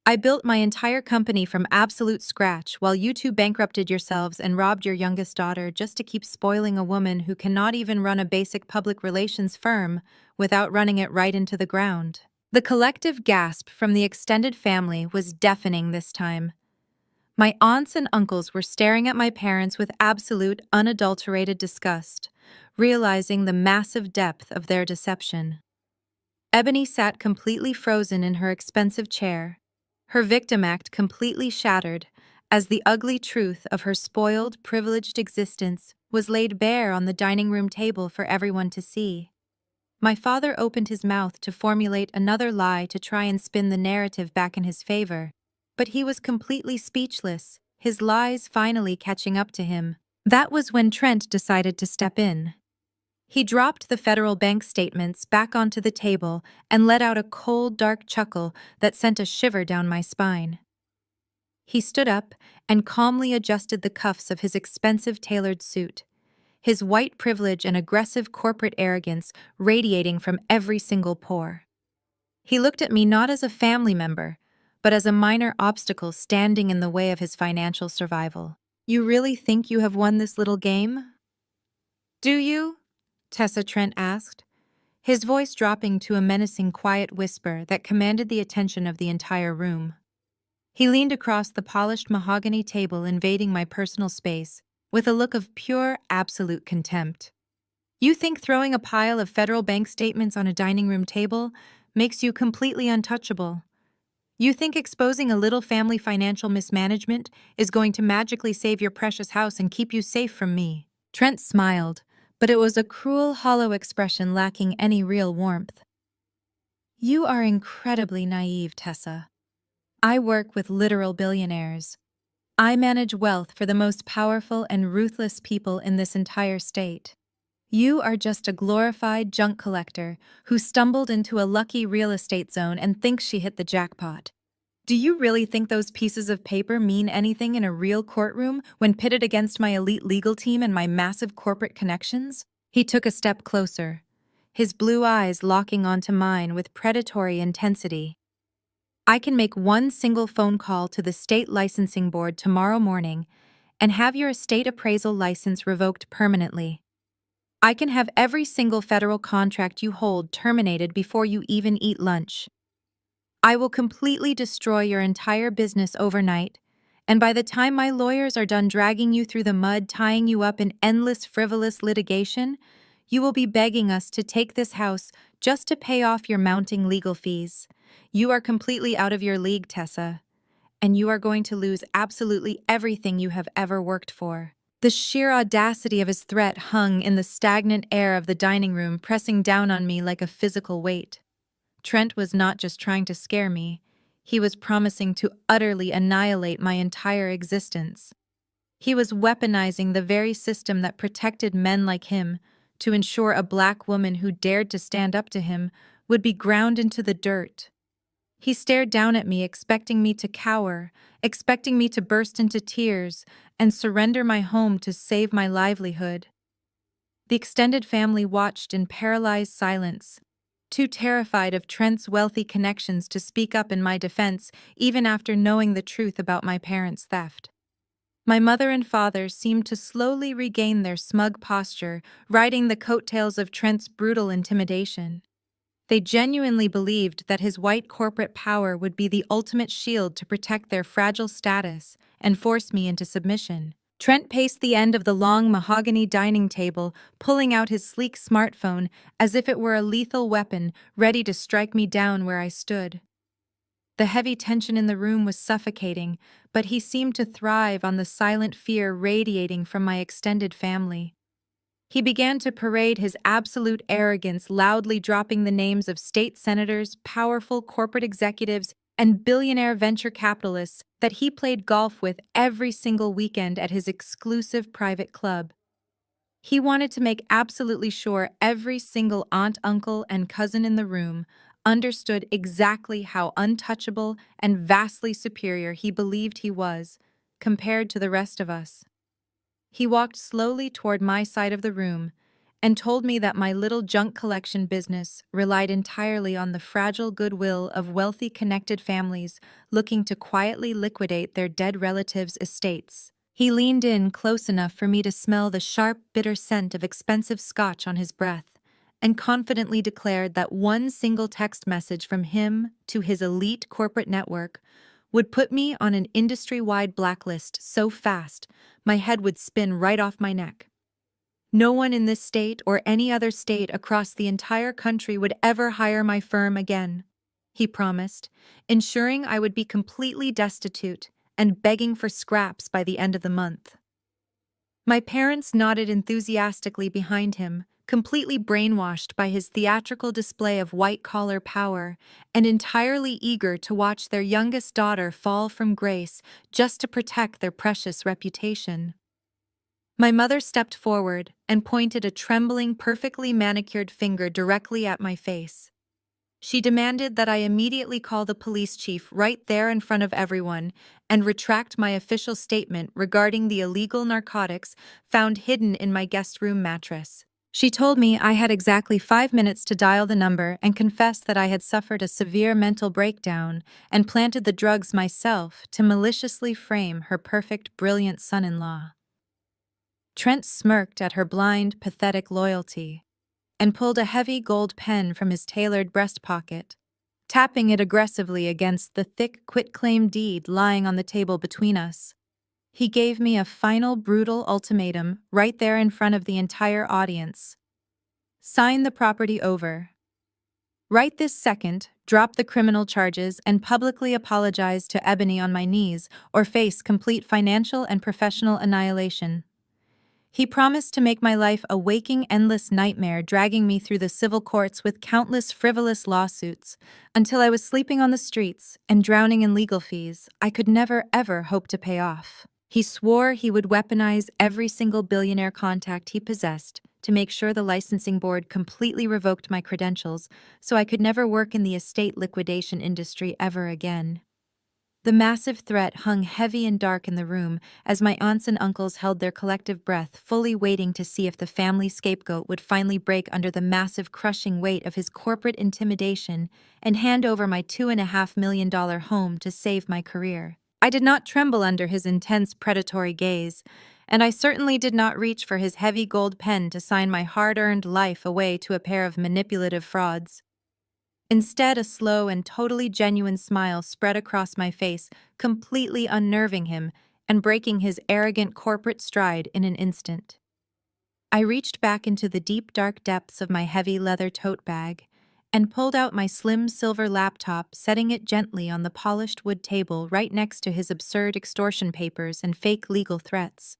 I built my entire company from absolute scratch while you two bankrupted yourselves and robbed your youngest daughter just to keep spoiling a woman who cannot even run a basic public relations firm without running it right into the ground." The collective gasp from the extended family was deafening this time. My aunts and uncles were staring at my parents with absolute, unadulterated disgust, realizing the massive depth of their deception. Ebony sat completely frozen in her expensive chair, her victim act completely shattered, as the ugly truth of her spoiled, privileged existence was laid bare on the dining room table for everyone to see. My father opened his mouth to formulate another lie to try and spin the narrative back in his favor, but he was completely speechless, his lies finally catching up to him. That was when Trent decided to step in. He dropped the federal bank statements back onto the table and let out a cold, dark chuckle that sent a shiver down my spine. He stood up and calmly adjusted the cuffs of his expensive tailored suit, his white privilege and aggressive corporate arrogance radiating from every single pore. He looked at me not as a family member, but as a minor obstacle standing in the way of his financial survival. "You really think you have won this little game? Do you?" Tessa Trent asked, his voice dropping to a menacing quiet whisper that commanded the attention of the entire room. He leaned across the polished mahogany table, invading my personal space, with a look of pure, absolute contempt. "You think throwing a pile of federal bank statements on a dining room table makes you completely untouchable? You think exposing a little family financial mismanagement is going to magically save your precious house and keep you safe from me?" Trent smiled, but it was a cruel, hollow expression lacking any real warmth. "You are incredibly naive, Tessa. I work with literal billionaires. I manage wealth for the most powerful and ruthless people in this entire state. You are just a glorified junk collector who stumbled into a lucky real estate zone and thinks she hit the jackpot. Do you really think those pieces of paper mean anything in a real courtroom when pitted against my elite legal team and my massive corporate connections?" He took a step closer, his blue eyes locking onto mine with predatory intensity. I can make one single phone call to the state licensing board tomorrow morning and have your estate appraisal license revoked permanently. I can have every single federal contract you hold terminated before you even eat lunch. I will completely destroy your entire business overnight, and by the time my lawyers are done dragging you through the mud, tying you up in endless frivolous litigation, you will be begging us to take this house just to pay off your mounting legal fees. You are completely out of your league, Tessa, and you are going to lose absolutely everything you have ever worked for. The sheer audacity of his threat hung in the stagnant air of the dining room, pressing down on me like a physical weight. Trent was not just trying to scare me, he was promising to utterly annihilate my entire existence. He was weaponizing the very system that protected men like him to ensure a black woman who dared to stand up to him would be ground into the dirt. He stared down at me, expecting me to cower, expecting me to burst into tears and surrender my home to save my livelihood. The extended family watched in paralyzed silence, too terrified of Trent's wealthy connections to speak up in my defense, even after knowing the truth about my parents' theft. My mother and father seemed to slowly regain their smug posture, riding the coattails of Trent's brutal intimidation. They genuinely believed that his white corporate power would be the ultimate shield to protect their fragile status and force me into submission. Trent paced the end of the long mahogany dining table, pulling out his sleek smartphone as if it were a lethal weapon ready to strike me down where I stood. The heavy tension in the room was suffocating, but he seemed to thrive on the silent fear radiating from my extended family. He began to parade his absolute arrogance, loudly dropping the names of state senators, powerful corporate executives, and billionaire venture capitalists that he played golf with every single weekend at his exclusive private club. He wanted to make absolutely sure every single aunt, uncle, and cousin in the room understood exactly how untouchable and vastly superior he believed he was compared to the rest of us. He walked slowly toward my side of the room and told me that my little junk collection business relied entirely on the fragile goodwill of wealthy connected families looking to quietly liquidate their dead relatives' estates. He leaned in close enough for me to smell the sharp, bitter scent of expensive scotch on his breath, and confidently declared that one single text message from him to his elite corporate network would put me on an industry-wide blacklist so fast my head would spin right off my neck. No one in this state or any other state across the entire country would ever hire my firm again, he promised, ensuring I would be completely destitute and begging for scraps by the end of the month. My parents nodded enthusiastically behind him, completely brainwashed by his theatrical display of white-collar power and entirely eager to watch their youngest daughter fall from grace just to protect their precious reputation. My mother stepped forward and pointed a trembling, perfectly manicured finger directly at my face. She demanded that I immediately call the police chief right there in front of everyone and retract my official statement regarding the illegal narcotics found hidden in my guest room mattress. She told me I had exactly 5 minutes to dial the number and confess that I had suffered a severe mental breakdown and planted the drugs myself to maliciously frame her perfect, brilliant son-in-law. Trent smirked at her blind, pathetic loyalty and pulled a heavy gold pen from his tailored breast pocket, tapping it aggressively against the thick quitclaim deed lying on the table between us. He gave me a final brutal ultimatum right there in front of the entire audience. Sign the property over. Right this second, drop the criminal charges and publicly apologize to Ebony on my knees or face complete financial and professional annihilation. He promised to make my life a waking, endless nightmare, dragging me through the civil courts with countless frivolous lawsuits until I was sleeping on the streets and drowning in legal fees I could never, ever hope to pay off. He swore he would weaponize every single billionaire contact he possessed to make sure the licensing board completely revoked my credentials so I could never work in the estate liquidation industry ever again. The massive threat hung heavy and dark in the room as my aunts and uncles held their collective breath, fully waiting to see if the family scapegoat would finally break under the massive, crushing weight of his corporate intimidation and hand over my $2.5 million home to save my career. I did not tremble under his intense, predatory gaze, and I certainly did not reach for his heavy gold pen to sign my hard-earned life away to a pair of manipulative frauds. Instead, a slow and totally genuine smile spread across my face, completely unnerving him and breaking his arrogant corporate stride in an instant. I reached back into the deep, dark depths of my heavy leather tote bag and pulled out my slim silver laptop, setting it gently on the polished wood table right next to his absurd extortion papers and fake legal threats.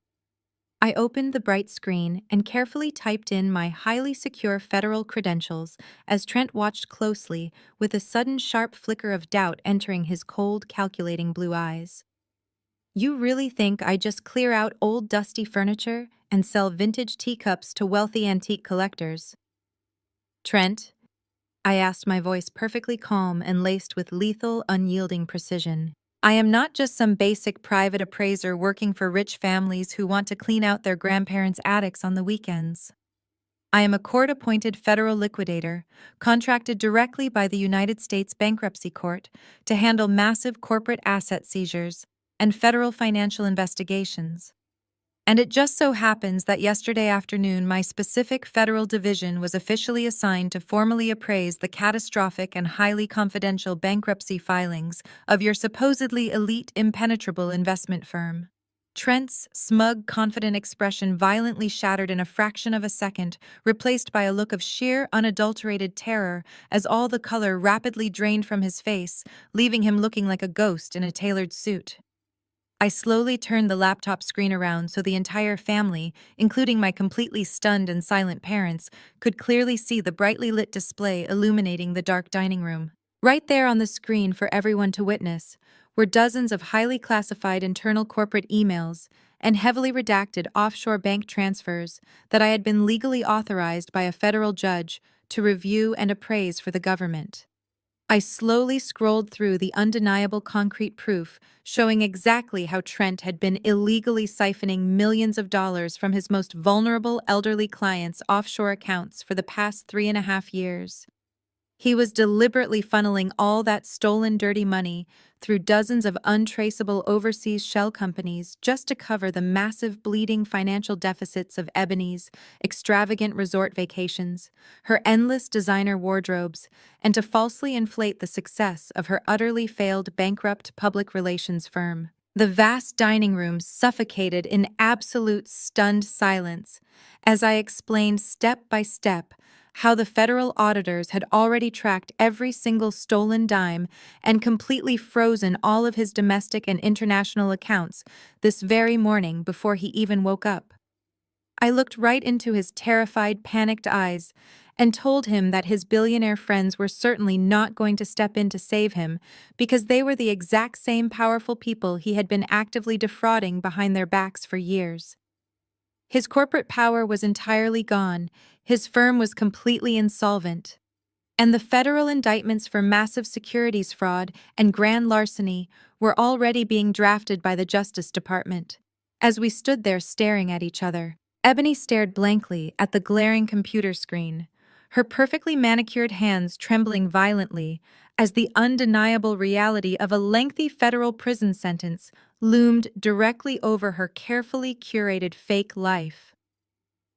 I opened the bright screen and carefully typed in my highly secure federal credentials as Trent watched closely, with a sudden sharp flicker of doubt entering his cold, calculating blue eyes. "You really think I just clear out old dusty furniture and sell vintage teacups to wealthy antique collectors?" "Trent?" I asked, my voice perfectly calm and laced with lethal, unyielding precision. "I am not just some basic private appraiser working for rich families who want to clean out their grandparents' attics on the weekends. I am a court-appointed federal liquidator, contracted directly by the United States Bankruptcy Court to handle massive corporate asset seizures and federal financial investigations. And it just so happens that yesterday afternoon my specific federal division was officially assigned to formally appraise the catastrophic and highly confidential bankruptcy filings of your supposedly elite, impenetrable investment firm." Trent's smug, confident expression violently shattered in a fraction of a second, replaced by a look of sheer, unadulterated terror as all the color rapidly drained from his face, leaving him looking like a ghost in a tailored suit. I slowly turned the laptop screen around so the entire family, including my completely stunned and silent parents, could clearly see the brightly lit display illuminating the dark dining room. Right there on the screen for everyone to witness were dozens of highly classified internal corporate emails and heavily redacted offshore bank transfers that I had been legally authorized by a federal judge to review and appraise for the government. I slowly scrolled through the undeniable concrete proof showing exactly how Trent had been illegally siphoning millions of dollars from his most vulnerable elderly clients' offshore accounts for the past 3.5 years. He was deliberately funneling all that stolen dirty money through dozens of untraceable overseas shell companies just to cover the massive bleeding financial deficits of Ebony's extravagant resort vacations, her endless designer wardrobes, and to falsely inflate the success of her utterly failed bankrupt public relations firm. The vast dining room suffocated in absolute stunned silence as I explained step by step how the federal auditors had already tracked every single stolen dime and completely frozen all of his domestic and international accounts this very morning before he even woke up. I looked right into his terrified, panicked eyes and told him that his billionaire friends were certainly not going to step in to save him because they were the exact same powerful people he had been actively defrauding behind their backs for years. His corporate power was entirely gone, his firm was completely insolvent, and the federal indictments for massive securities fraud and grand larceny were already being drafted by the Justice Department. As we stood there staring at each other, Ebony stared blankly at the glaring computer screen, her perfectly manicured hands trembling violently as the undeniable reality of a lengthy federal prison sentence loomed directly over her carefully curated fake life.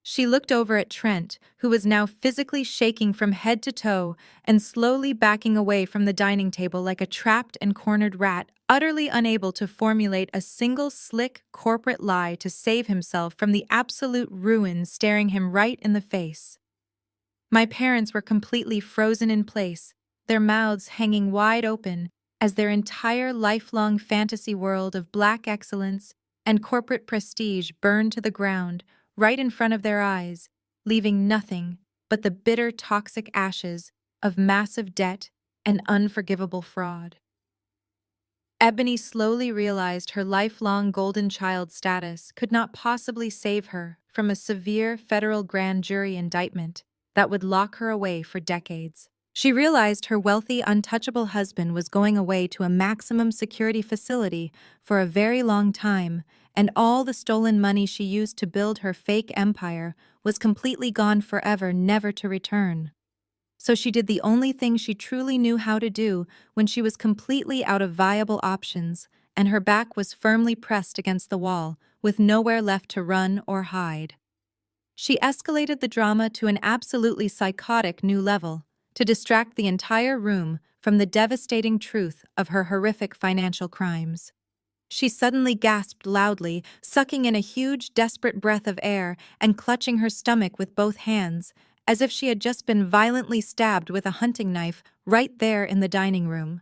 She looked over at Trent, who was now physically shaking from head to toe and slowly backing away from the dining table like a trapped and cornered rat, utterly unable to formulate a single slick corporate lie to save himself from the absolute ruin staring him right in the face. My parents were completely frozen in place, their mouths hanging wide open as their entire lifelong fantasy world of black excellence and corporate prestige burned to the ground right in front of their eyes, leaving nothing but the bitter, toxic ashes of massive debt and unforgivable fraud. Ebony slowly realized her lifelong golden child status could not possibly save her from a severe federal grand jury indictment that would lock her away for decades. She realized her wealthy, untouchable husband was going away to a maximum security facility for a very long time, and all the stolen money she used to build her fake empire was completely gone forever, never to return. So she did the only thing she truly knew how to do when she was completely out of viable options, and her back was firmly pressed against the wall, with nowhere left to run or hide. She escalated the drama to an absolutely psychotic new level, to distract the entire room from the devastating truth of her horrific financial crimes. She suddenly gasped loudly, sucking in a huge, desperate breath of air and clutching her stomach with both hands, as if she had just been violently stabbed with a hunting knife right there in the dining room.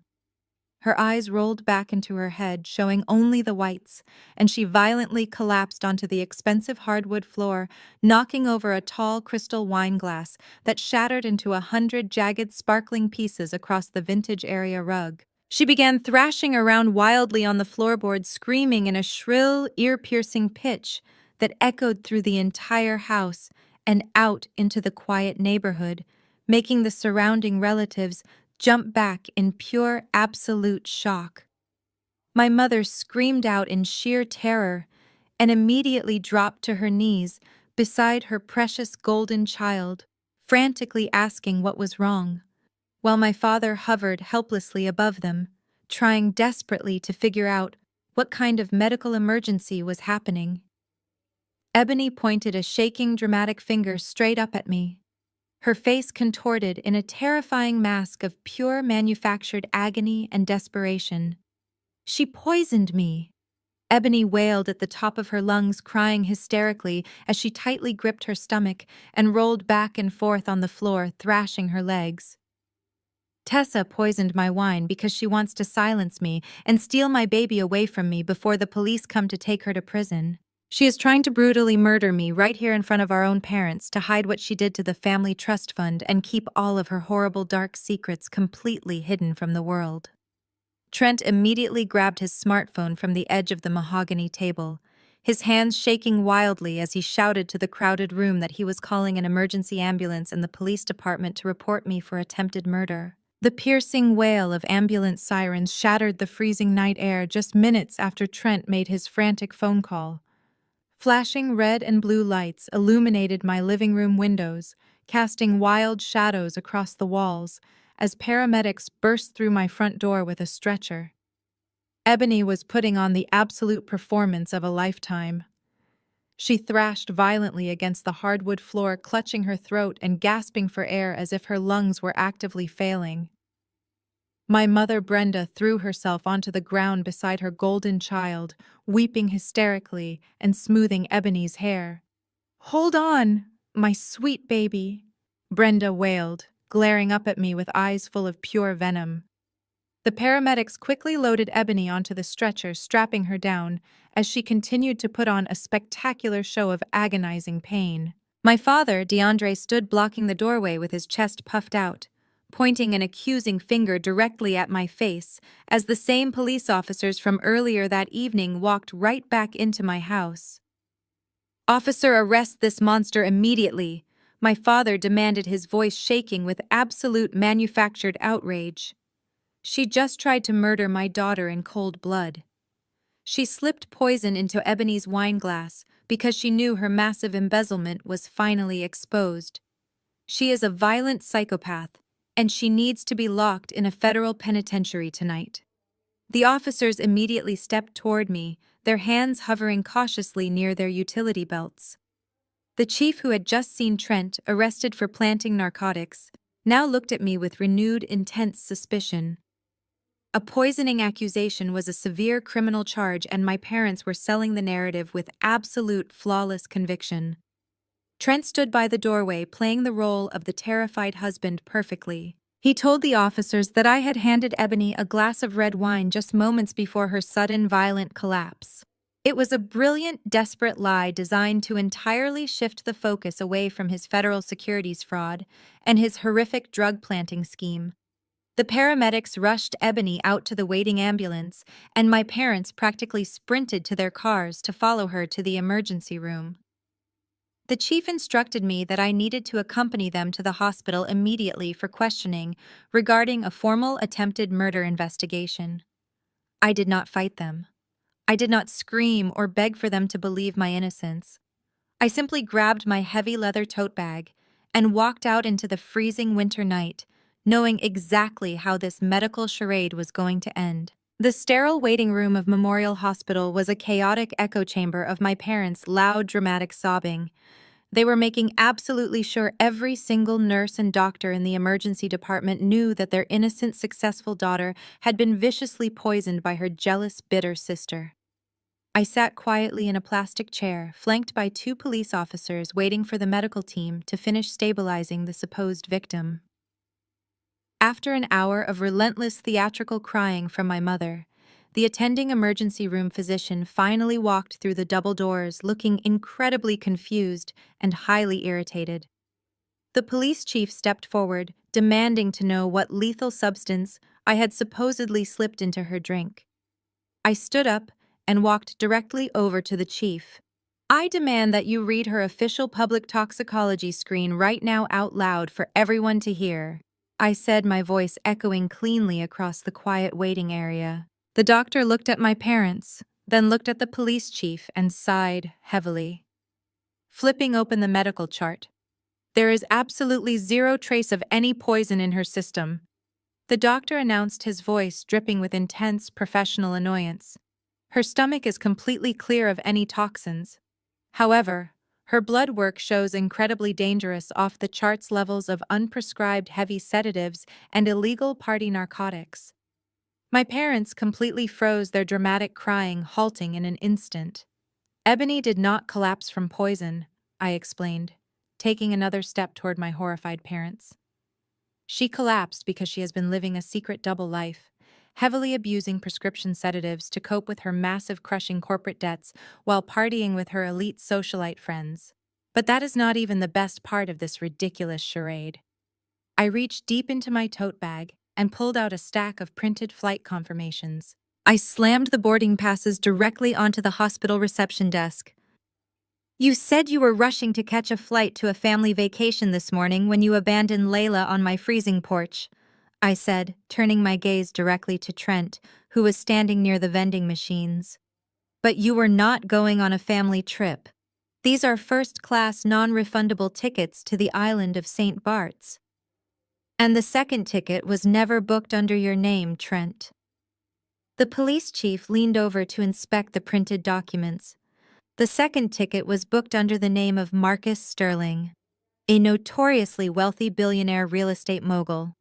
Her eyes rolled back into her head, showing only the whites, and she violently collapsed onto the expensive hardwood floor, knocking over a tall crystal wine glass that shattered into 100 jagged, sparkling pieces across the vintage area rug. She began thrashing around wildly on the floorboard, screaming in a shrill, ear-piercing pitch that echoed through the entire house and out into the quiet neighborhood, making the surrounding relatives jump back in pure, absolute shock. My mother screamed out in sheer terror and immediately dropped to her knees beside her precious golden child, frantically asking what was wrong, while my father hovered helplessly above them, trying desperately to figure out what kind of medical emergency was happening. Ebony pointed a shaking, dramatic finger straight up at me, her face contorted in a terrifying mask of pure manufactured agony and desperation. "She poisoned me!" Ebony wailed at the top of her lungs, crying hysterically as she tightly gripped her stomach and rolled back and forth on the floor, thrashing her legs. "Tessa poisoned my wine because she wants to silence me and steal my baby away from me before the police come to take her to prison. She is trying to brutally murder me right here in front of our own parents to hide what she did to the family trust fund and keep all of her horrible dark secrets completely hidden from the world." Trent immediately grabbed his smartphone from the edge of the mahogany table, his hands shaking wildly as he shouted to the crowded room that he was calling an emergency ambulance and the police department to report me for attempted murder. The piercing wail of ambulance sirens shattered the freezing night air just minutes after Trent made his frantic phone call. Flashing red and blue lights illuminated my living room windows, casting wild shadows across the walls as paramedics burst through my front door with a stretcher. Ebony was putting on the absolute performance of a lifetime. She thrashed violently against the hardwood floor, clutching her throat and gasping for air as if her lungs were actively failing. My mother Brenda threw herself onto the ground beside her golden child, weeping hysterically and smoothing Ebony's hair. "Hold on, my sweet baby," Brenda wailed, glaring up at me with eyes full of pure venom. The paramedics quickly loaded Ebony onto the stretcher, strapping her down, as she continued to put on a spectacular show of agonizing pain. My father, DeAndre, stood blocking the doorway with his chest puffed out, pointing an accusing finger directly at my face as the same police officers from earlier that evening walked right back into my house. "Officer, arrest this monster immediately," my father demanded, his voice shaking with absolute manufactured outrage. "She just tried to murder my daughter in cold blood. She slipped poison into Ebony's wine glass because she knew her massive embezzlement was finally exposed. She is a violent psychopath, and she needs to be locked in a federal penitentiary tonight." The officers immediately stepped toward me, their hands hovering cautiously near their utility belts. The chief, who had just seen Trent arrested for planting narcotics, now looked at me with renewed, intense suspicion. A poisoning accusation was a severe criminal charge, and my parents were selling the narrative with absolute flawless conviction. Trent stood by the doorway, playing the role of the terrified husband perfectly. He told the officers that I had handed Ebony a glass of red wine just moments before her sudden, violent collapse. It was a brilliant, desperate lie designed to entirely shift the focus away from his federal securities fraud and his horrific drug planting scheme. The paramedics rushed Ebony out to the waiting ambulance, and my parents practically sprinted to their cars to follow her to the emergency room. The chief instructed me that I needed to accompany them to the hospital immediately for questioning regarding a formal attempted murder investigation. I did not fight them. I did not scream or beg for them to believe my innocence. I simply grabbed my heavy leather tote bag and walked out into the freezing winter night, knowing exactly how this medical charade was going to end. The sterile waiting room of Memorial Hospital was a chaotic echo chamber of my parents' loud, dramatic sobbing. They were making absolutely sure every single nurse and doctor in the emergency department knew that their innocent, successful daughter had been viciously poisoned by her jealous, bitter sister. I sat quietly in a plastic chair, flanked by two police officers waiting for the medical team to finish stabilizing the supposed victim. After an hour of relentless theatrical crying from my mother, the attending emergency room physician finally walked through the double doors looking incredibly confused and highly irritated. The police chief stepped forward, demanding to know what lethal substance I had supposedly slipped into her drink. I stood up and walked directly over to the chief. I demand that you read her official public toxicology screen right now out loud for everyone to hear, I said, my voice echoing cleanly across the quiet waiting area. The doctor looked at my parents, then looked at the police chief and sighed heavily. Flipping open the medical chart. There is absolutely zero trace of any poison in her system, the doctor announced, his voice dripping with intense professional annoyance. Her stomach is completely clear of any toxins. However, her blood work shows incredibly dangerous off-the-charts levels of unprescribed heavy sedatives and illegal party narcotics. My parents completely froze, their dramatic crying halting in an instant. Ebony did not collapse from poison, I explained, taking another step toward my horrified parents. She collapsed because she has been living a secret double life, heavily abusing prescription sedatives to cope with her massive crushing corporate debts while partying with her elite socialite friends. But that is not even the best part of this ridiculous charade. I reached deep into my tote bag and pulled out a stack of printed flight confirmations. I slammed the boarding passes directly onto the hospital reception desk. You said you were rushing to catch a flight to a family vacation this morning when you abandoned Layla on my freezing porch, I said, turning my gaze directly to Trent, who was standing near the vending machines. But you were not going on a family trip. These are first-class non-refundable tickets to the island of St. Bart's. And the second ticket was never booked under your name, Trent. The police chief leaned over to inspect the printed documents. The second ticket was booked under the name of Marcus Sterling, a notoriously wealthy billionaire real estate mogul.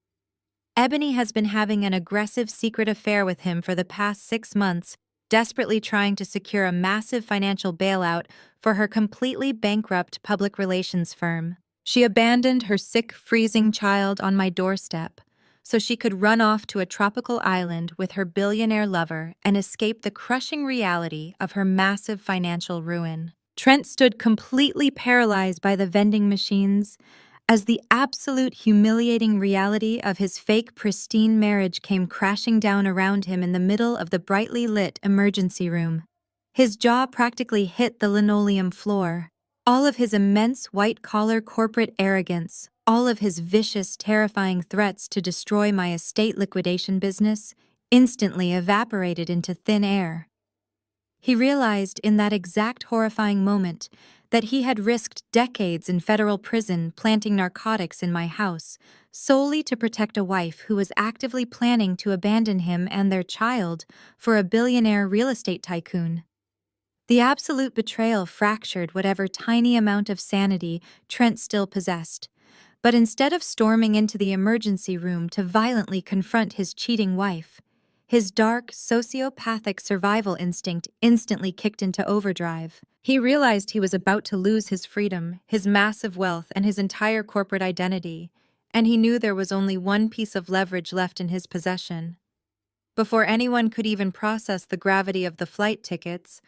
Ebony has been having an aggressive secret affair with him for the past 6 months, desperately trying to secure a massive financial bailout for her completely bankrupt public relations firm. She abandoned her sick, freezing child on my doorstep so she could run off to a tropical island with her billionaire lover and escape the crushing reality of her massive financial ruin. Trent stood completely paralyzed by the vending machines as the absolute humiliating reality of his fake, pristine marriage came crashing down around him in the middle of the brightly lit emergency room. His jaw practically hit the linoleum floor. All of his immense white-collar corporate arrogance, all of his vicious, terrifying threats to destroy my estate liquidation business, instantly evaporated into thin air. He realized in that exact horrifying moment that he had risked decades in federal prison planting narcotics in my house solely to protect a wife who was actively planning to abandon him and their child for a billionaire real estate tycoon. The absolute betrayal fractured whatever tiny amount of sanity Trent still possessed. But instead of storming into the emergency room to violently confront his cheating wife, his dark, sociopathic survival instinct instantly kicked into overdrive. He realized he was about to lose his freedom, his massive wealth, and his entire corporate identity, and he knew there was only one piece of leverage left in his possession. Before anyone could even process the gravity of the flight tickets,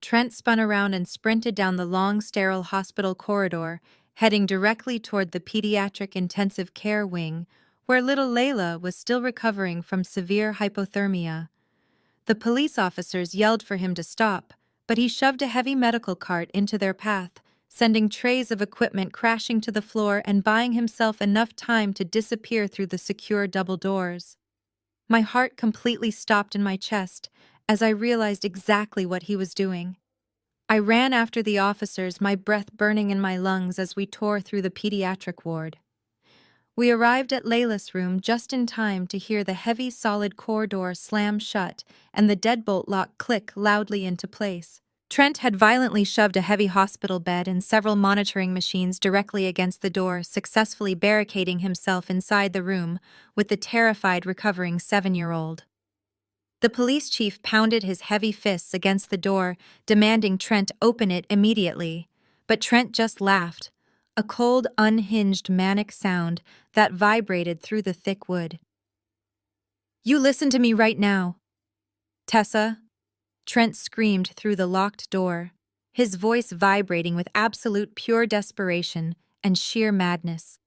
Trent spun around and sprinted down the long, sterile hospital corridor, heading directly toward the pediatric intensive care wing, where little Layla was still recovering from severe hypothermia. The police officers yelled for him to stop, but he shoved a heavy medical cart into their path, sending trays of equipment crashing to the floor and buying himself enough time to disappear through the secure double doors. My heart completely stopped in my chest as I realized exactly what he was doing. I ran after the officers, my breath burning in my lungs as we tore through the pediatric ward. We arrived at Layla's room just in time to hear the heavy solid core door slam shut and the deadbolt lock click loudly into place. Trent had violently shoved a heavy hospital bed and several monitoring machines directly against the door, successfully barricading himself inside the room with the terrified recovering 7-year-old. The police chief pounded his heavy fists against the door, demanding Trent open it immediately. But Trent just laughed, a cold, unhinged, manic sound that vibrated through the thick wood. "You listen to me right now, Tessa," Trent screamed through the locked door, his voice vibrating with absolute pure desperation and sheer madness.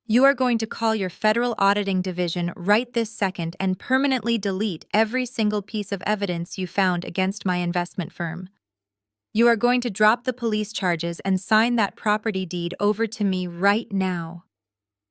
"You are going to call your federal auditing division right this second and permanently delete every single piece of evidence you found against my investment firm. You are going to drop the police charges and sign that property deed over to me right now.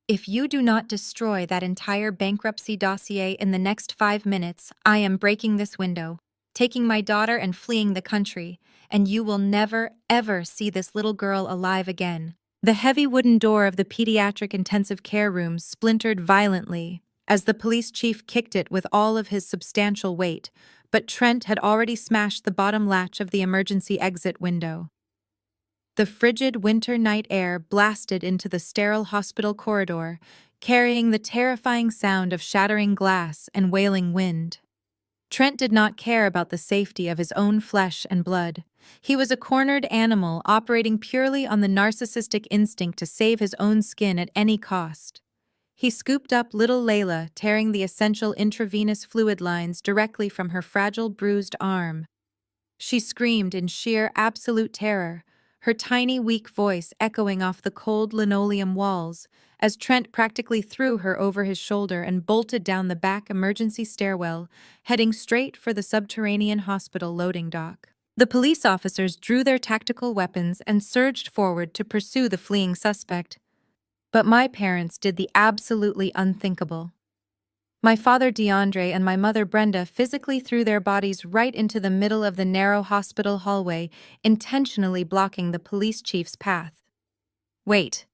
If you do not destroy that entire bankruptcy dossier in the next 5 minutes, I am breaking this window, taking my daughter and fleeing the country, and you will never, ever see this little girl alive again." The heavy wooden door of the pediatric intensive care room splintered violently as the police chief kicked it with all of his substantial weight, but Trent had already smashed the bottom latch of the emergency exit window. The frigid winter night air blasted into the sterile hospital corridor, carrying the terrifying sound of shattering glass and wailing wind. Trent did not care about the safety of his own flesh and blood. He was a cornered animal operating purely on the narcissistic instinct to save his own skin at any cost. He scooped up little Layla, tearing the essential intravenous fluid lines directly from her fragile, bruised arm. She screamed in sheer, absolute terror, her tiny, weak voice echoing off the cold linoleum walls, as Trent practically threw her over his shoulder and bolted down the back emergency stairwell, heading straight for the subterranean hospital loading dock. The police officers drew their tactical weapons and surged forward to pursue the fleeing suspect. But my parents did the absolutely unthinkable. My father DeAndre and my mother Brenda physically threw their bodies right into the middle of the narrow hospital hallway, intentionally blocking the police chief's path. "Wait.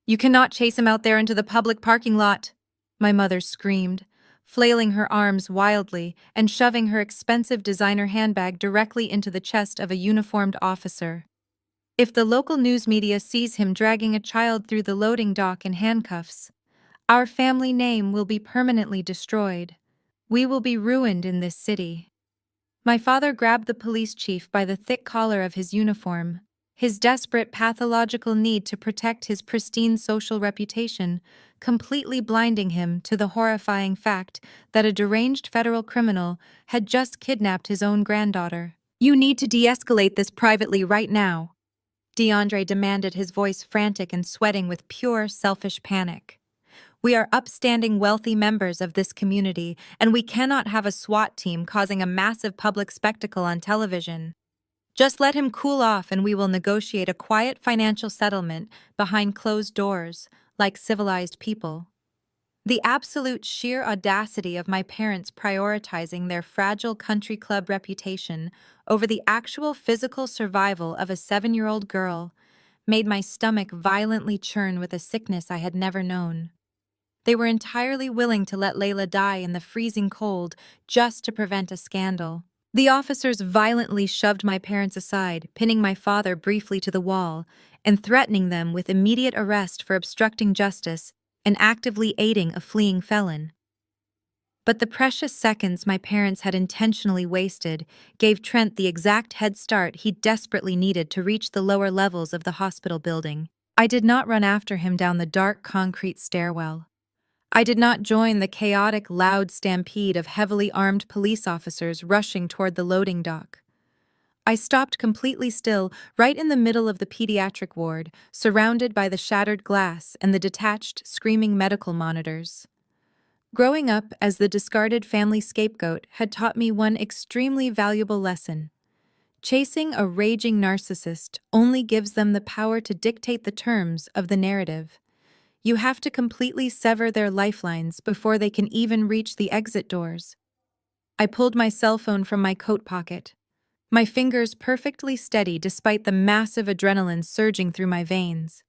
You cannot chase him out there into the public parking lot," my mother screamed, flailing her arms wildly and shoving her expensive designer handbag directly into the chest of a uniformed officer. "If the local news media sees him dragging a child through the loading dock in handcuffs, our family name will be permanently destroyed. We will be ruined in this city." My father grabbed the police chief by the thick collar of his uniform, his desperate pathological need to protect his pristine social reputation, completely blinding him to the horrifying fact that a deranged federal criminal had just kidnapped his own granddaughter. "You need to de-escalate this privately right now," DeAndre demanded, his voice frantic and sweating with pure, selfish panic. "We are upstanding, wealthy members of this community, and we cannot have a SWAT team causing a massive public spectacle on television. Just let him cool off and we will negotiate a quiet financial settlement behind closed doors, like civilized people." The absolute sheer audacity of my parents prioritizing their fragile country club reputation over the actual physical survival of a 7-year-old girl made my stomach violently churn with a sickness I had never known. They were entirely willing to let Layla die in the freezing cold just to prevent a scandal. The officers violently shoved my parents aside, pinning my father briefly to the wall, and threatening them with immediate arrest for obstructing justice and actively aiding a fleeing felon. But the precious seconds my parents had intentionally wasted gave Trent the exact head start he desperately needed to reach the lower levels of the hospital building. I did not run after him down the dark concrete stairwell. I did not join the chaotic, loud stampede of heavily armed police officers rushing toward the loading dock. I stopped completely still, right in the middle of the pediatric ward, surrounded by the shattered glass and the detached, screaming medical monitors. Growing up as the discarded family scapegoat had taught me one extremely valuable lesson. Chasing a raging narcissist only gives them the power to dictate the terms of the narrative. You have to completely sever their lifelines before they can even reach the exit doors. I pulled my cell phone from my coat pocket, my fingers perfectly steady despite the massive adrenaline surging through my veins.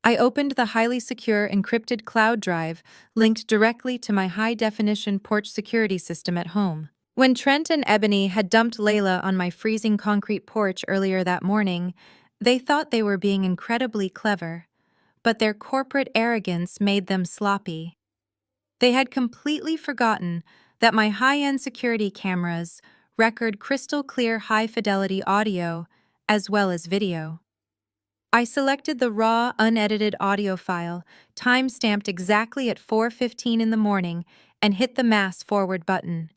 I opened the highly secure encrypted cloud drive linked directly to my high-definition porch security system at home. When Trent and Ebony had dumped Layla on my freezing concrete porch earlier that morning, they thought they were being incredibly clever, but their corporate arrogance made them sloppy. They had completely forgotten that my high-end security cameras record crystal-clear high-fidelity audio as well as video. I selected the raw, unedited audio file, time-stamped exactly at 4:15 in the morning, and hit the mass forward button.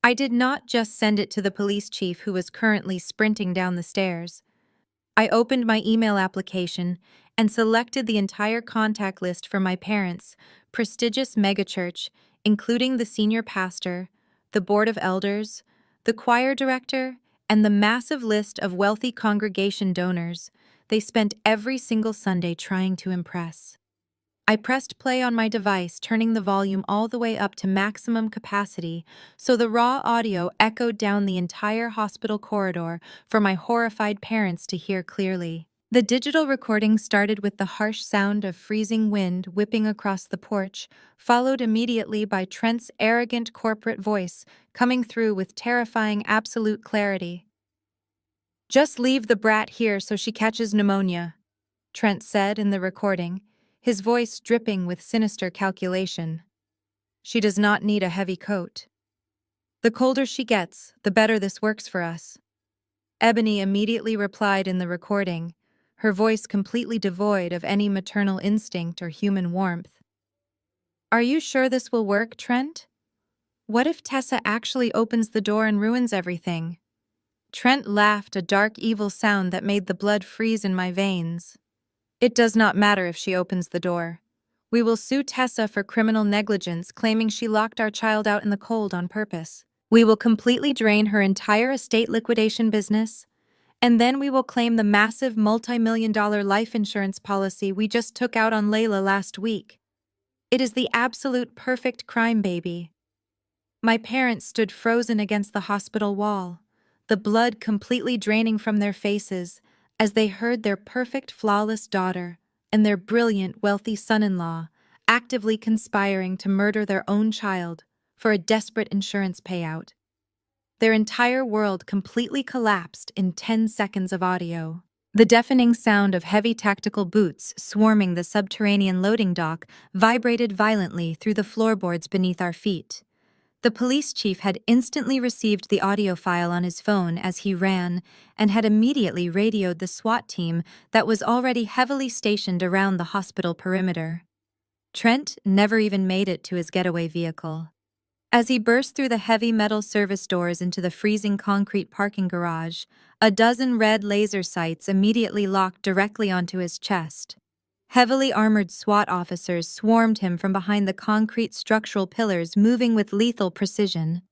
I did not just send it to the police chief who was currently sprinting down the stairs. I opened my email application and selected the entire contact list for my parents' prestigious megachurch, including the senior pastor, the board of elders, the choir director, and the massive list of wealthy congregation donors they spent every single Sunday trying to impress. I pressed play on my device, turning the volume all the way up to maximum capacity so the raw audio echoed down the entire hospital corridor for my horrified parents to hear clearly. The digital recording started with the harsh sound of freezing wind whipping across the porch, followed immediately by Trent's arrogant corporate voice coming through with terrifying absolute clarity. "Just leave the brat here so she catches pneumonia," Trent said in the recording, his voice dripping with sinister calculation. "She does not need a heavy coat. The colder she gets, the better this works for us." Ebony immediately replied in the recording, her voice completely devoid of any maternal instinct or human warmth. "Are you sure this will work, Trent? What if Tessa actually opens the door and ruins everything?" Trent laughed, a dark, evil sound that made the blood freeze in my veins. "It does not matter if she opens the door. We will sue Tessa for criminal negligence, claiming she locked our child out in the cold on purpose. We will completely drain her entire estate liquidation business, and then we will claim the massive multi-million-dollar life insurance policy we just took out on Layla last week. It is the absolute perfect crime, baby." My parents stood frozen against the hospital wall, the blood completely draining from their faces as they heard their perfect, flawless daughter and their brilliant, wealthy son-in-law actively conspiring to murder their own child for a desperate insurance payout. Their entire world completely collapsed in 10 seconds of audio. The deafening sound of heavy tactical boots swarming the subterranean loading dock vibrated violently through the floorboards beneath our feet. The police chief had instantly received the audio file on his phone as he ran and had immediately radioed the SWAT team that was already heavily stationed around the hospital perimeter. Trent never even made it to his getaway vehicle. As he burst through the heavy metal service doors into the freezing concrete parking garage, a dozen red laser sights immediately locked directly onto his chest. Heavily armored SWAT officers swarmed him from behind the concrete structural pillars, moving with lethal precision.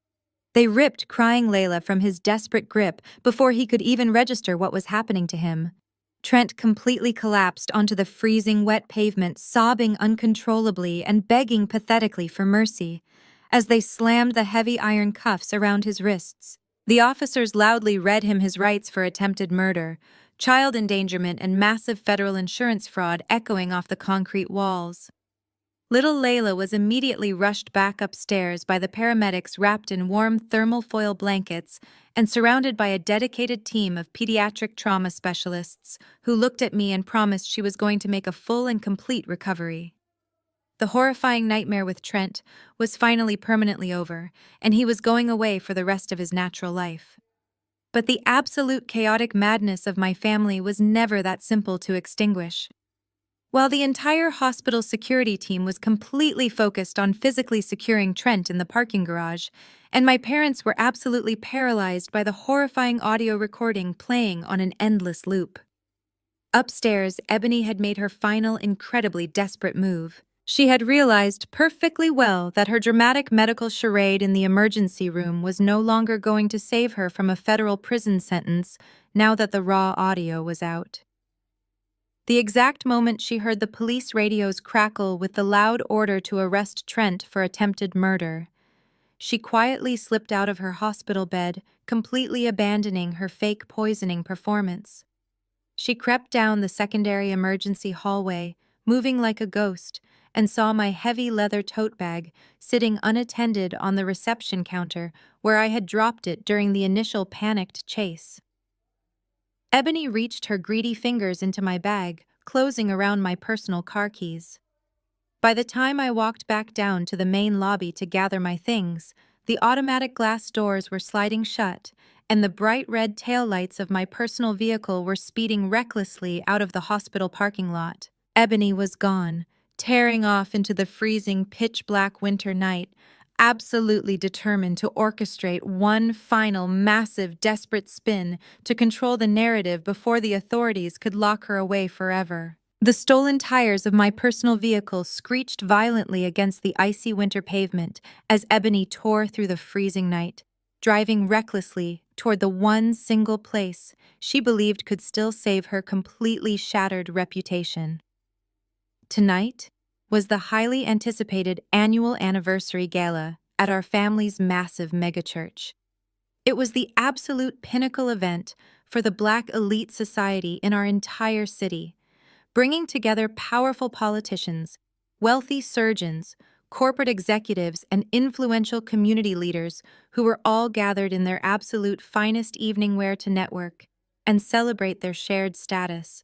They ripped crying Layla from his desperate grip before he could even register what was happening to him. Trent completely collapsed onto the freezing wet pavement, sobbing uncontrollably and begging pathetically for mercy, as they slammed the heavy iron cuffs around his wrists. The officers loudly read him his rights for attempted murder, child endangerment, and massive federal insurance fraud echoing off the concrete walls. Little Layla was immediately rushed back upstairs by the paramedics wrapped in warm thermal foil blankets and surrounded by a dedicated team of pediatric trauma specialists who looked at me and promised she was going to make a full and complete recovery. The horrifying nightmare with Trent was finally permanently over, and he was going away for the rest of his natural life. But the absolute chaotic madness of my family was never that simple to extinguish. While the entire hospital security team was completely focused on physically securing Trent in the parking garage, and my parents were absolutely paralyzed by the horrifying audio recording playing on an endless loop. Upstairs, Ebony had made her final, incredibly desperate move. She had realized perfectly well that her dramatic medical charade in the emergency room was no longer going to save her from a federal prison sentence now that the raw audio was out. The exact moment she heard the police radios crackle with the loud order to arrest Trent for attempted murder, she quietly slipped out of her hospital bed, completely abandoning her fake poisoning performance. She crept down the secondary emergency hallway, moving like a ghost, and saw my heavy leather tote bag sitting unattended on the reception counter where I had dropped it during the initial panicked chase. Ebony reached her greedy fingers into my bag, closing around my personal car keys. By the time I walked back down to the main lobby to gather my things, the automatic glass doors were sliding shut, and the bright red taillights of my personal vehicle were speeding recklessly out of the hospital parking lot. Ebony was gone, tearing off into the freezing, pitch-black winter night, absolutely determined to orchestrate one final, massive, desperate spin to control the narrative before the authorities could lock her away forever. The stolen tires of my personal vehicle screeched violently against the icy winter pavement as Ebony tore through the freezing night, driving recklessly toward the one single place she believed could still save her completely shattered reputation. Tonight was the highly anticipated annual anniversary gala at our family's massive megachurch. It was the absolute pinnacle event for the Black elite society in our entire city, bringing together powerful politicians, wealthy surgeons, corporate executives, and influential community leaders who were all gathered in their absolute finest evening wear to network and celebrate their shared status.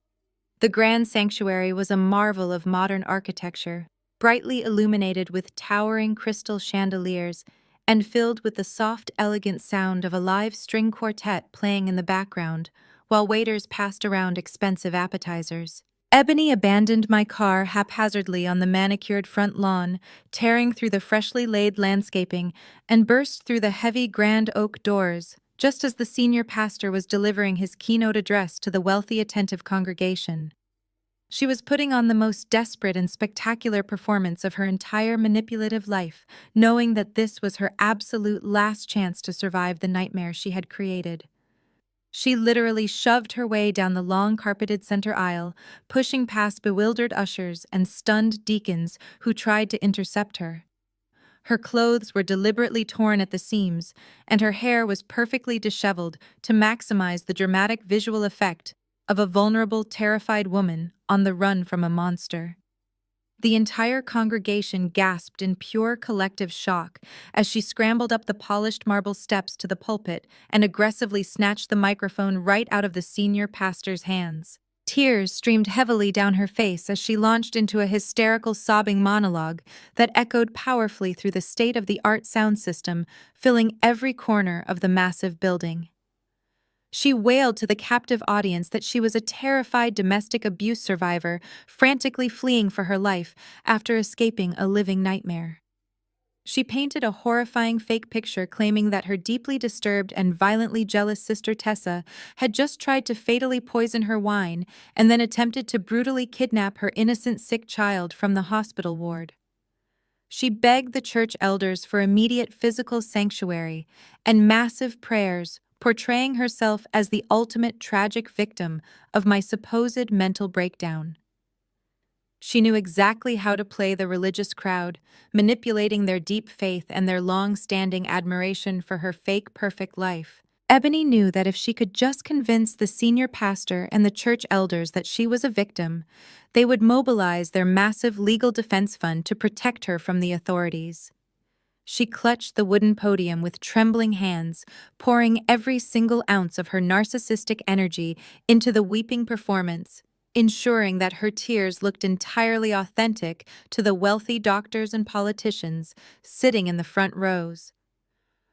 The grand sanctuary was a marvel of modern architecture, brightly illuminated with towering crystal chandeliers and filled with the soft, elegant sound of a live string quartet playing in the background, while waiters passed around expensive appetizers. Ebony abandoned my car haphazardly on the manicured front lawn, tearing through the freshly laid landscaping, and burst through the heavy grand oak doors, just as the senior pastor was delivering his keynote address to the wealthy, attentive congregation. She was putting on the most desperate and spectacular performance of her entire manipulative life, knowing that this was her absolute last chance to survive the nightmare she had created. She literally shoved her way down the long carpeted center aisle, pushing past bewildered ushers and stunned deacons who tried to intercept her. Her clothes were deliberately torn at the seams, and her hair was perfectly disheveled to maximize the dramatic visual effect of a vulnerable, terrified woman on the run from a monster. The entire congregation gasped in pure collective shock as she scrambled up the polished marble steps to the pulpit and aggressively snatched the microphone right out of the senior pastor's hands. Tears streamed heavily down her face as she launched into a hysterical sobbing monologue that echoed powerfully through the state-of-the-art sound system, filling every corner of the massive building. She wailed to the captive audience that she was a terrified domestic abuse survivor, frantically fleeing for her life after escaping a living nightmare. She painted a horrifying fake picture claiming that her deeply disturbed and violently jealous sister Tessa had just tried to fatally poison her wine and then attempted to brutally kidnap her innocent sick child from the hospital ward. She begged the church elders for immediate physical sanctuary and massive prayers, portraying herself as the ultimate tragic victim of my supposed mental breakdown. She knew exactly how to play the religious crowd, manipulating their deep faith and their long-standing admiration for her fake perfect life. Ebony knew that if she could just convince the senior pastor and the church elders that she was a victim, they would mobilize their massive legal defense fund to protect her from the authorities. She clutched the wooden podium with trembling hands, pouring every single ounce of her narcissistic energy into the weeping performance, ensuring that her tears looked entirely authentic to the wealthy doctors and politicians sitting in the front rows.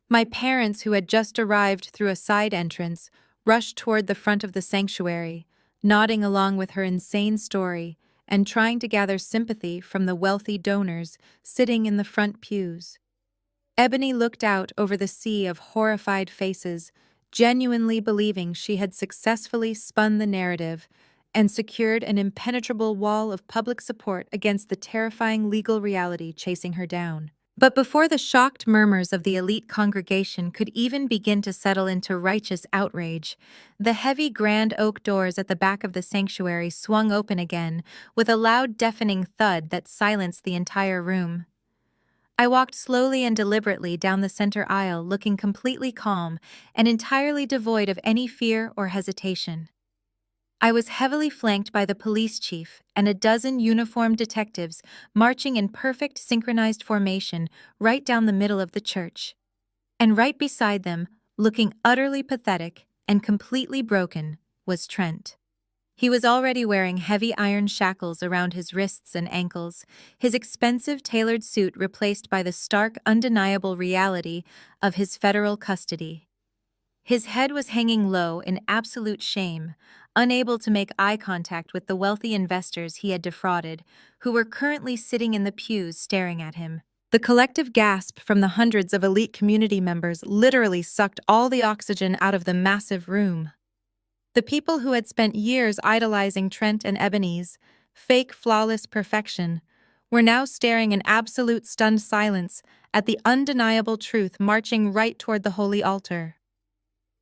My parents, who had just arrived through a side entrance, rushed toward the front of the sanctuary, nodding along with her insane story and trying to gather sympathy from the wealthy donors sitting in the front pews. Ebony looked out over the sea of horrified faces, genuinely believing she had successfully spun the narrative and secured an impenetrable wall of public support against the terrifying legal reality chasing her down. But before the shocked murmurs of the elite congregation could even begin to settle into righteous outrage, the heavy grand oak doors at the back of the sanctuary swung open again with a loud, deafening thud that silenced the entire room. I walked slowly and deliberately down the center aisle, looking completely calm and entirely devoid of any fear or hesitation. I was heavily flanked by the police chief and a dozen uniformed detectives marching in perfect synchronized formation right down the middle of the church. And right beside them, looking utterly pathetic and completely broken, was Trent. He was already wearing heavy iron shackles around his wrists and ankles, his expensive tailored suit replaced by the stark, undeniable reality of his federal custody. His head was hanging low in absolute shame, unable to make eye contact with the wealthy investors he had defrauded, who were currently sitting in the pews staring at him. The collective gasp from the hundreds of elite community members literally sucked all the oxygen out of the massive room. The people who had spent years idolizing Trent and Ebony's fake, flawless perfection were now staring in absolute stunned silence at the undeniable truth marching right toward the holy altar.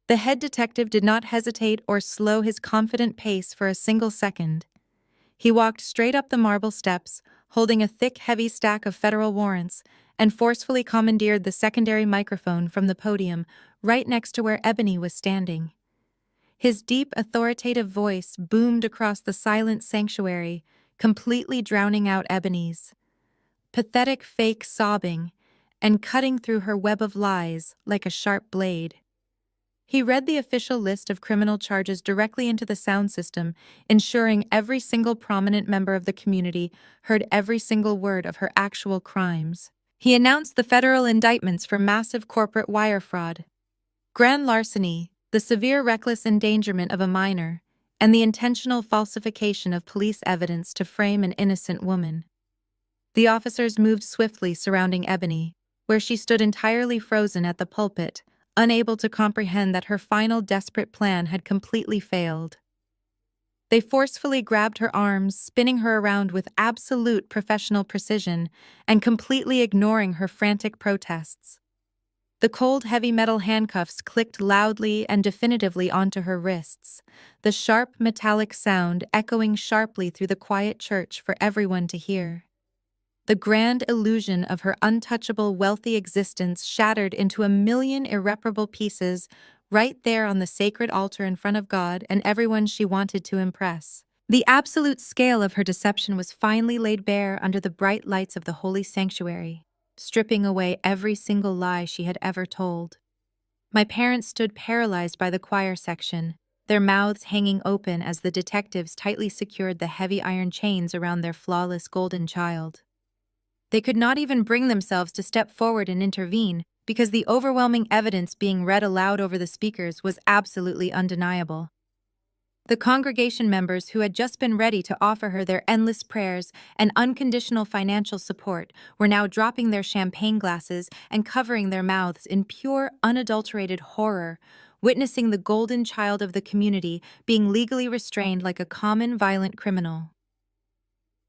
The head detective did not hesitate or slow his confident pace for a single second. He walked straight up the marble steps, holding a thick, heavy stack of federal warrants, and forcefully commandeered the secondary microphone from the podium right next to where Ebony was standing. His deep, authoritative voice boomed across the silent sanctuary, completely drowning out Ebony's pathetic fake sobbing and cutting through her web of lies like a sharp blade. He read the official list of criminal charges directly into the sound system, ensuring every single prominent member of the community heard every single word of her actual crimes. He announced the federal indictments for massive corporate wire fraud, grand larceny, the severe reckless endangerment of a minor, and the intentional falsification of police evidence to frame an innocent woman. The officers moved swiftly surrounding Ebony, where she stood entirely frozen at the pulpit, unable to comprehend that her final desperate plan had completely failed. They forcefully grabbed her arms, spinning her around with absolute professional precision and completely ignoring her frantic protests. The cold, heavy metal handcuffs clicked loudly and definitively onto her wrists, the sharp, metallic sound echoing sharply through the quiet church for everyone to hear. The grand illusion of her untouchable, wealthy existence shattered into a million irreparable pieces right there on the sacred altar in front of God and everyone she wanted to impress. The absolute scale of her deception was finally laid bare under the bright lights of the holy sanctuary, stripping away every single lie she had ever told. My parents stood paralyzed by the choir section, their mouths hanging open as the detectives tightly secured the heavy iron chains around their flawless golden child. They could not even bring themselves to step forward and intervene because the overwhelming evidence being read aloud over the speakers was absolutely undeniable. The congregation members who had just been ready to offer her their endless prayers and unconditional financial support were now dropping their champagne glasses and covering their mouths in pure, unadulterated horror, witnessing the golden child of the community being legally restrained like a common violent criminal.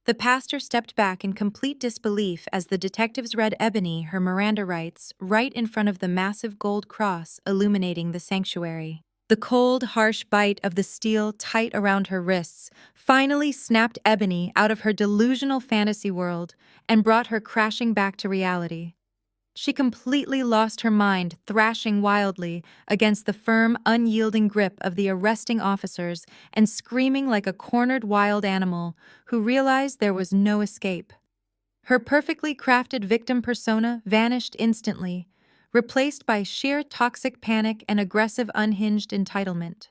The pastor stepped back in complete disbelief as the detectives read Ebony her Miranda rights right in front of the massive gold cross illuminating the sanctuary. The cold, harsh bite of the steel tight around her wrists finally snapped Ebony out of her delusional fantasy world and brought her crashing back to reality. She completely lost her mind, thrashing wildly against the firm, unyielding grip of the arresting officers and screaming like a cornered wild animal who realized there was no escape. Her perfectly crafted victim persona vanished instantly, replaced by sheer toxic panic and aggressive unhinged entitlement.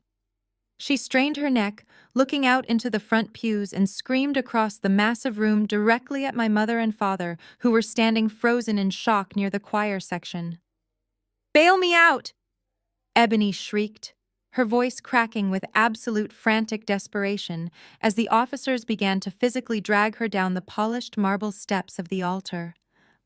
She strained her neck, looking out into the front pews, and screamed across the massive room directly at my mother and father, who were standing frozen in shock near the choir section. "Bail me out!" Ebony shrieked, her voice cracking with absolute frantic desperation as the officers began to physically drag her down the polished marble steps of the altar.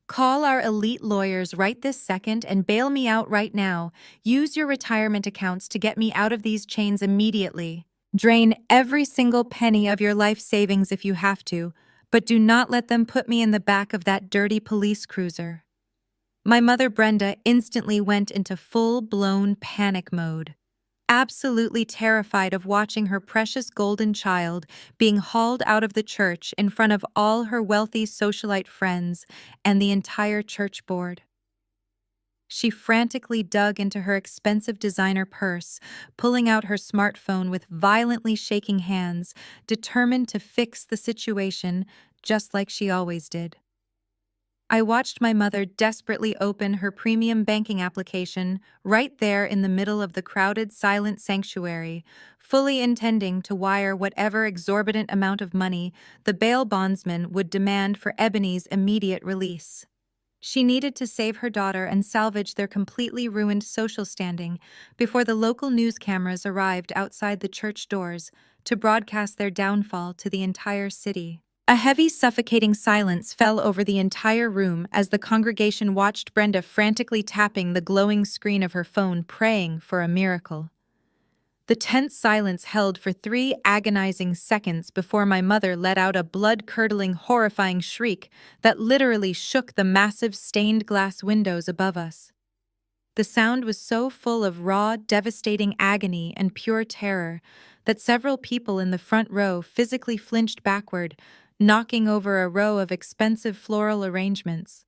"Call our elite lawyers right this second and bail me out right now. Use your retirement accounts to get me out of these chains immediately." Drain every single penny of your life savings if you have to, but do not let them put me in the back of that dirty police cruiser." My mother Brenda instantly went into full-blown panic mode, absolutely terrified of watching her precious golden child being hauled out of the church in front of all her wealthy socialite friends and the entire church board. She frantically dug into her expensive designer purse, pulling out her smartphone with violently shaking hands, determined to fix the situation just like she always did. I watched my mother desperately open her premium banking application right there in the middle of the crowded, silent sanctuary, fully intending to wire whatever exorbitant amount of money the bail bondsman would demand for Ebony's immediate release. She needed to save her daughter and salvage their completely ruined social standing before the local news cameras arrived outside the church doors to broadcast their downfall to the entire city. A heavy, suffocating silence fell over the entire room as the congregation watched Brenda frantically tapping the glowing screen of her phone, praying for a miracle. The tense silence held for 3 agonizing seconds before my mother let out a blood-curdling, horrifying shriek that literally shook the massive stained glass windows above us. The sound was so full of raw, devastating agony and pure terror that several people in the front row physically flinched backward, knocking over a row of expensive floral arrangements.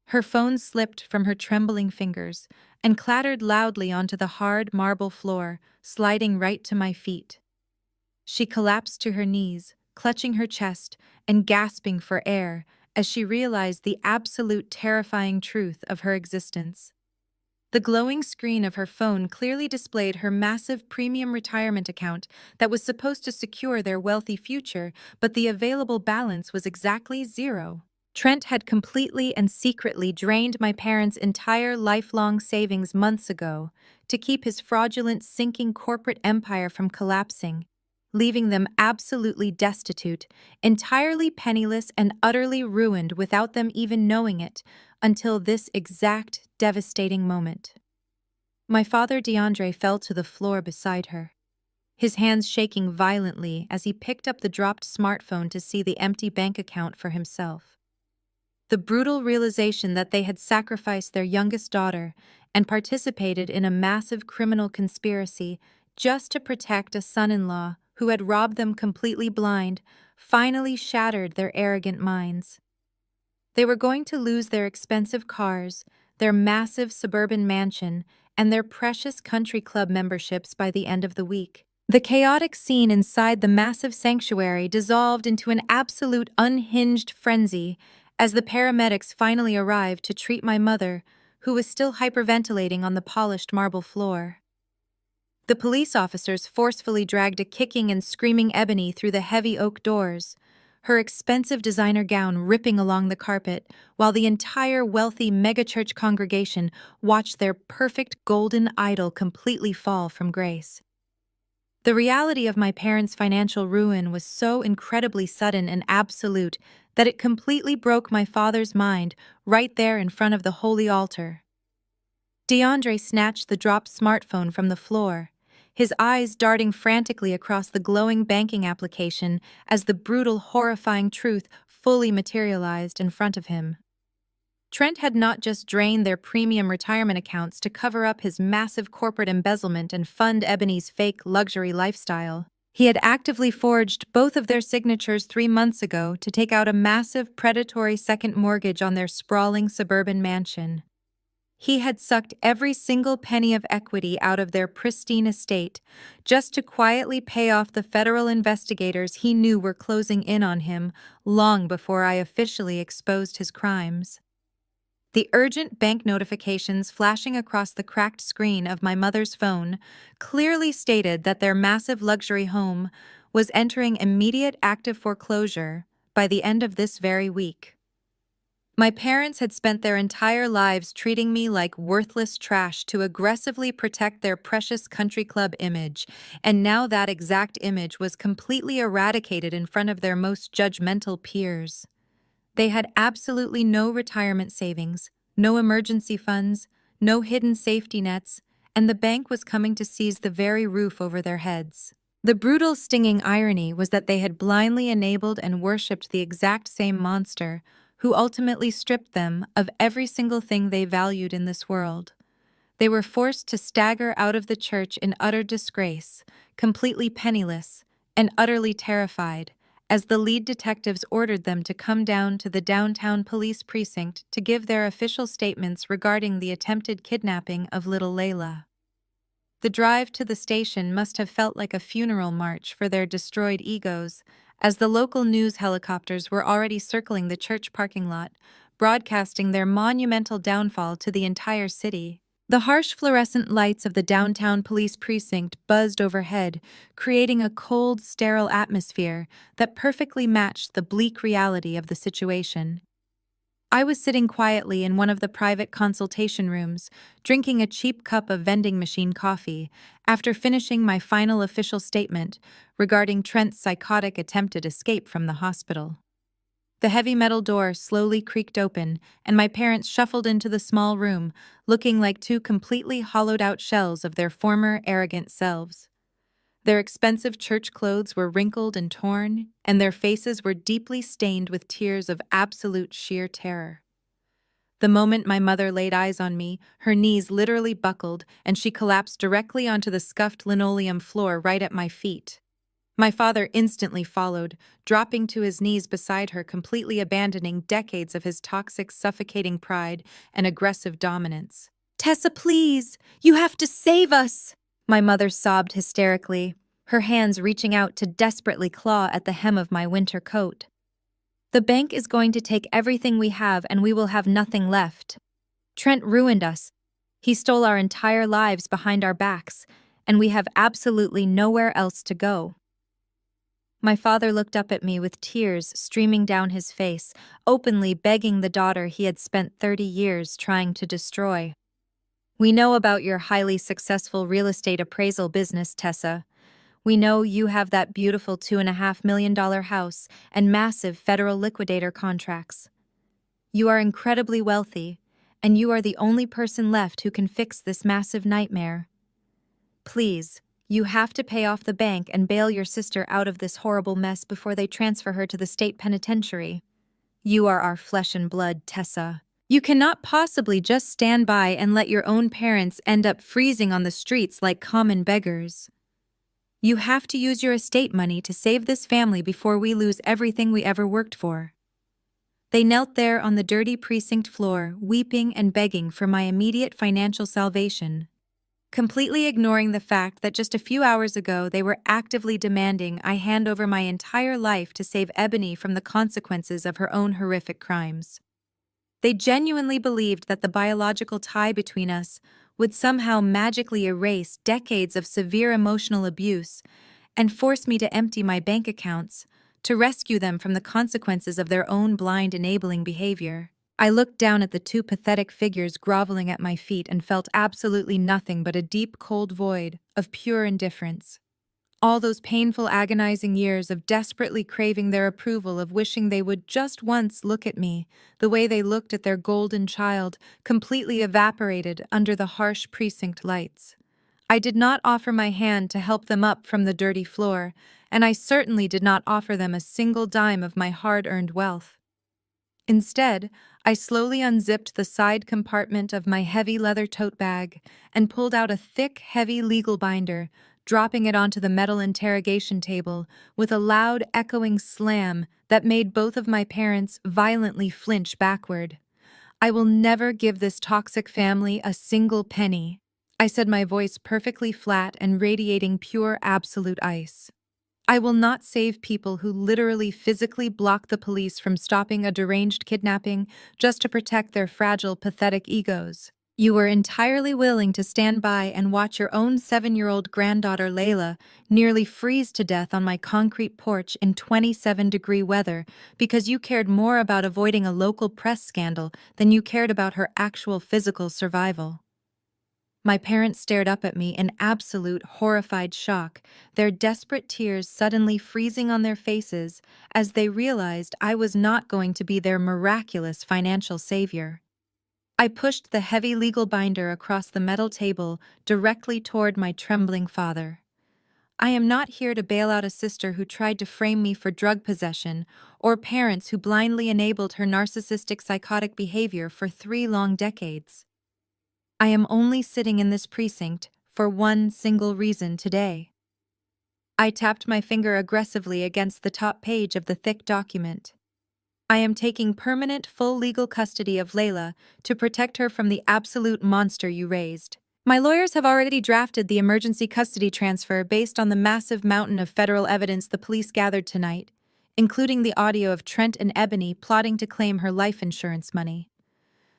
Her phone slipped from her trembling fingers and clattered loudly onto the hard marble floor, sliding right to my feet. She collapsed to her knees, clutching her chest and gasping for air as she realized the absolute terrifying truth of her existence. The glowing screen of her phone clearly displayed her massive premium retirement account that was supposed to secure their wealthy future, but the available balance was exactly 0. Trent had completely and secretly drained my parents' entire lifelong savings months ago to keep his fraudulent, sinking corporate empire from collapsing, leaving them absolutely destitute, entirely penniless and utterly ruined without them even knowing it, until this exact devastating moment. My father DeAndre fell to the floor beside her, his hands shaking violently as he picked up the dropped smartphone to see the empty bank account for himself. The brutal realization that they had sacrificed their youngest daughter and participated in a massive criminal conspiracy just to protect a son-in-law who had robbed them completely blind finally shattered their arrogant minds. They were going to lose their expensive cars, their massive suburban mansion, and their precious country club memberships by the end of the week. The chaotic scene inside the massive sanctuary dissolved into an absolute unhinged frenzy as the paramedics finally arrived to treat my mother, who was still hyperventilating on the polished marble floor. The police officers forcefully dragged a kicking and screaming Ebony through the heavy oak doors, her expensive designer gown ripping along the carpet, while the entire wealthy megachurch congregation watched their perfect golden idol completely fall from grace. The reality of my parents' financial ruin was so incredibly sudden and absolute that it completely broke my father's mind right there in front of the holy altar. DeAndre snatched the dropped smartphone from the floor, his eyes darting frantically across the glowing banking application as the brutal, horrifying truth fully materialized in front of him. Trent had not just drained their premium retirement accounts to cover up his massive corporate embezzlement and fund Ebony's fake luxury lifestyle. He had actively forged both of their signatures 3 months ago to take out a massive predatory second mortgage on their sprawling suburban mansion. He had sucked every single penny of equity out of their pristine estate just to quietly pay off the federal investigators he knew were closing in on him long before I officially exposed his crimes. The urgent bank notifications flashing across the cracked screen of my mother's phone clearly stated that their massive luxury home was entering immediate active foreclosure by the end of this very week. My parents had spent their entire lives treating me like worthless trash to aggressively protect their precious country club image, and now that exact image was completely eradicated in front of their most judgmental peers. They had absolutely no retirement savings, no emergency funds, no hidden safety nets, and the bank was coming to seize the very roof over their heads. The brutal, stinging irony was that they had blindly enabled and worshipped the exact same monster, who ultimately stripped them of every single thing they valued in this world. They were forced to stagger out of the church in utter disgrace, completely penniless, and utterly terrified, as the lead detectives ordered them to come down to the downtown police precinct to give their official statements regarding the attempted kidnapping of little Layla. The drive to the station must have felt like a funeral march for their destroyed egos, as the local news helicopters were already circling the church parking lot, broadcasting their monumental downfall to the entire city. The harsh fluorescent lights of the downtown police precinct buzzed overhead, creating a cold, sterile atmosphere that perfectly matched the bleak reality of the situation. I was sitting quietly in one of the private consultation rooms, drinking a cheap cup of vending machine coffee, after finishing my final official statement regarding Trent's psychotic attempted escape from the hospital. The heavy metal door slowly creaked open, and my parents shuffled into the small room, looking like two completely hollowed-out shells of their former arrogant selves. Their expensive church clothes were wrinkled and torn, and their faces were deeply stained with tears of absolute sheer terror. The moment my mother laid eyes on me, her knees literally buckled, and she collapsed directly onto the scuffed linoleum floor right at my feet. My father instantly followed, dropping to his knees beside her, completely abandoning decades of his toxic, suffocating pride and aggressive dominance. "Tessa, please! You have to save us!" My mother sobbed hysterically, her hands reaching out to desperately claw at the hem of my winter coat. "The bank is going to take everything we have and we will have nothing left. Trent ruined us. He stole our entire lives behind our backs, and we have absolutely nowhere else to go." My father looked up at me with tears streaming down his face, openly begging the daughter he had spent 30 years trying to destroy. "We know about your highly successful real estate appraisal business, Tessa. We know you have that beautiful $2.5 million house and massive federal liquidator contracts. You are incredibly wealthy, and you are the only person left who can fix this massive nightmare. Please, you have to pay off the bank and bail your sister out of this horrible mess before they transfer her to the state penitentiary. You are our flesh and blood, Tessa. You cannot possibly just stand by and let your own parents end up freezing on the streets like common beggars. You have to use your estate money to save this family before we lose everything we ever worked for." They knelt there on the dirty precinct floor, weeping and begging for my immediate financial salvation, completely ignoring the fact that just a few hours ago they were actively demanding I hand over my entire life to save Ebony from the consequences of her own horrific crimes. They genuinely believed that the biological tie between us would somehow magically erase decades of severe emotional abuse and force me to empty my bank accounts to rescue them from the consequences of their own blind, enabling behavior. I looked down at the two pathetic figures groveling at my feet and felt absolutely nothing but a deep, cold void of pure indifference. All those painful, agonizing years of desperately craving their approval, of wishing they would just once look at me the way they looked at their golden child, completely evaporated under the harsh precinct lights. I did not offer my hand to help them up from the dirty floor, and I certainly did not offer them a single dime of my hard-earned wealth. Instead, I slowly unzipped the side compartment of my heavy leather tote bag and pulled out a thick, heavy legal binder, dropping it onto the metal interrogation table with a loud, echoing slam that made both of my parents violently flinch backward. "I will never give this toxic family a single penny," I said, my voice perfectly flat and radiating pure, absolute ice. "I will not save people who literally physically block the police from stopping a deranged kidnapping just to protect their fragile, pathetic egos. You were entirely willing to stand by and watch your own 7-year-old granddaughter Layla nearly freeze to death on my concrete porch in 27-degree weather because you cared more about avoiding a local press scandal than you cared about her actual physical survival." My parents stared up at me in absolute, horrified shock, their desperate tears suddenly freezing on their faces as they realized I was not going to be their miraculous financial savior. I pushed the heavy legal binder across the metal table directly toward my trembling father. I am not here to bail out a sister who tried to frame me for drug possession or parents who blindly enabled her narcissistic psychotic behavior for 3 long decades. I am only sitting in this precinct for one single reason today. I tapped my finger aggressively against the top page of the thick document. I am taking permanent full legal custody of Layla to protect her from the absolute monster you raised. My lawyers have already drafted the emergency custody transfer based on the massive mountain of federal evidence the police gathered tonight, including the audio of Trent and Ebony plotting to claim her life insurance money.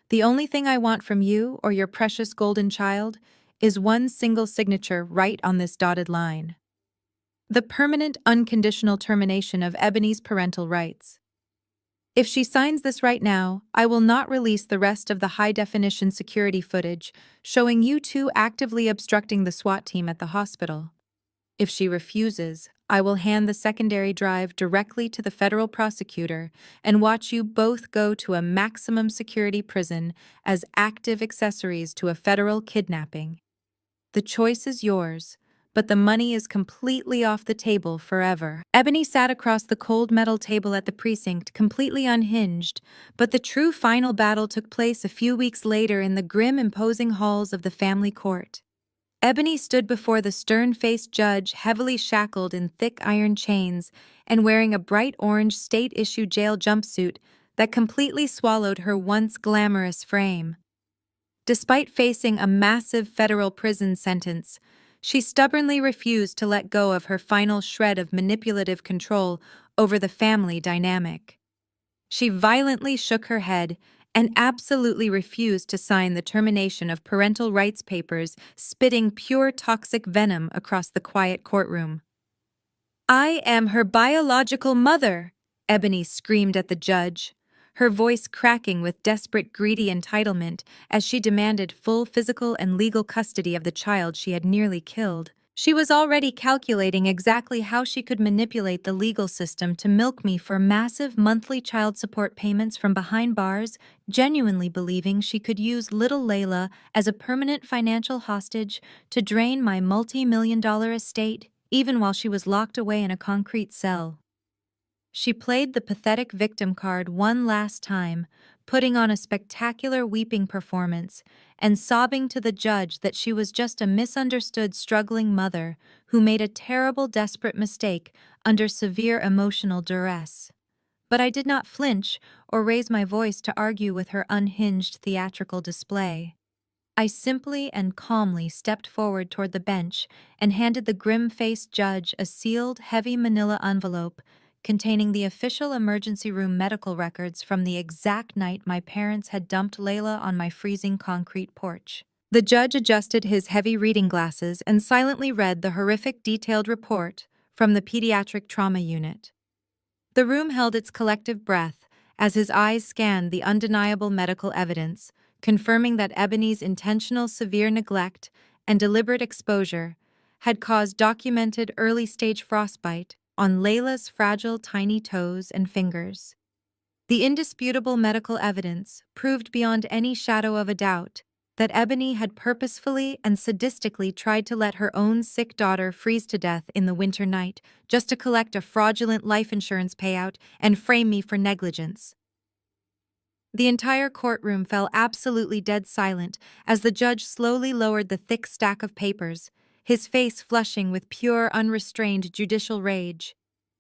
The only thing I want from you or your precious golden child is one single signature right on this dotted line. The permanent, unconditional termination of Ebony's parental rights. If she signs this right now, I will not release the rest of the high-definition security footage showing you two actively obstructing the SWAT team at the hospital. If she refuses, I will hand the secondary drive directly to the federal prosecutor and watch you both go to a maximum security prison as active accessories to a federal kidnapping. The choice is yours, but the money is completely off the table forever. Ebony sat across the cold metal table at the precinct, completely unhinged, but the true final battle took place a few weeks later in the grim, imposing halls of the family court. Ebony stood before the stern-faced judge, heavily shackled in thick iron chains and wearing a bright orange state-issue jail jumpsuit that completely swallowed her once glamorous frame. Despite facing a massive federal prison sentence, she stubbornly refused to let go of her final shred of manipulative control over the family dynamic. She violently shook her head and absolutely refused to sign the termination of parental rights papers, spitting pure toxic venom across the quiet courtroom. "I am her biological mother," Ebony screamed at the judge, her voice cracking with desperate, greedy entitlement as she demanded full physical and legal custody of the child she had nearly killed. She was already calculating exactly how she could manipulate the legal system to milk me for massive monthly child support payments from behind bars, genuinely believing she could use little Layla as a permanent financial hostage to drain my multi-million-dollar estate, even while she was locked away in a concrete cell. She played the pathetic victim card one last time, putting on a spectacular weeping performance and sobbing to the judge that she was just a misunderstood, struggling mother who made a terrible, desperate mistake under severe emotional duress. But I did not flinch or raise my voice to argue with her unhinged theatrical display. I simply and calmly stepped forward toward the bench and handed the grim-faced judge a sealed, heavy manila envelope containing the official emergency room medical records from the exact night my parents had dumped Layla on my freezing concrete porch. The judge adjusted his heavy reading glasses and silently read the horrific detailed report from the pediatric trauma unit. The room held its collective breath as his eyes scanned the undeniable medical evidence, confirming that Ebony's intentional severe neglect and deliberate exposure had caused documented early-stage frostbite on Layla's fragile tiny toes and fingers. The indisputable medical evidence proved beyond any shadow of a doubt that Ebony had purposefully and sadistically tried to let her own sick daughter freeze to death in the winter night just to collect a fraudulent life insurance payout and frame me for negligence. The entire courtroom fell absolutely dead silent as the judge slowly lowered the thick stack of papers, his face flushing with pure, unrestrained judicial rage.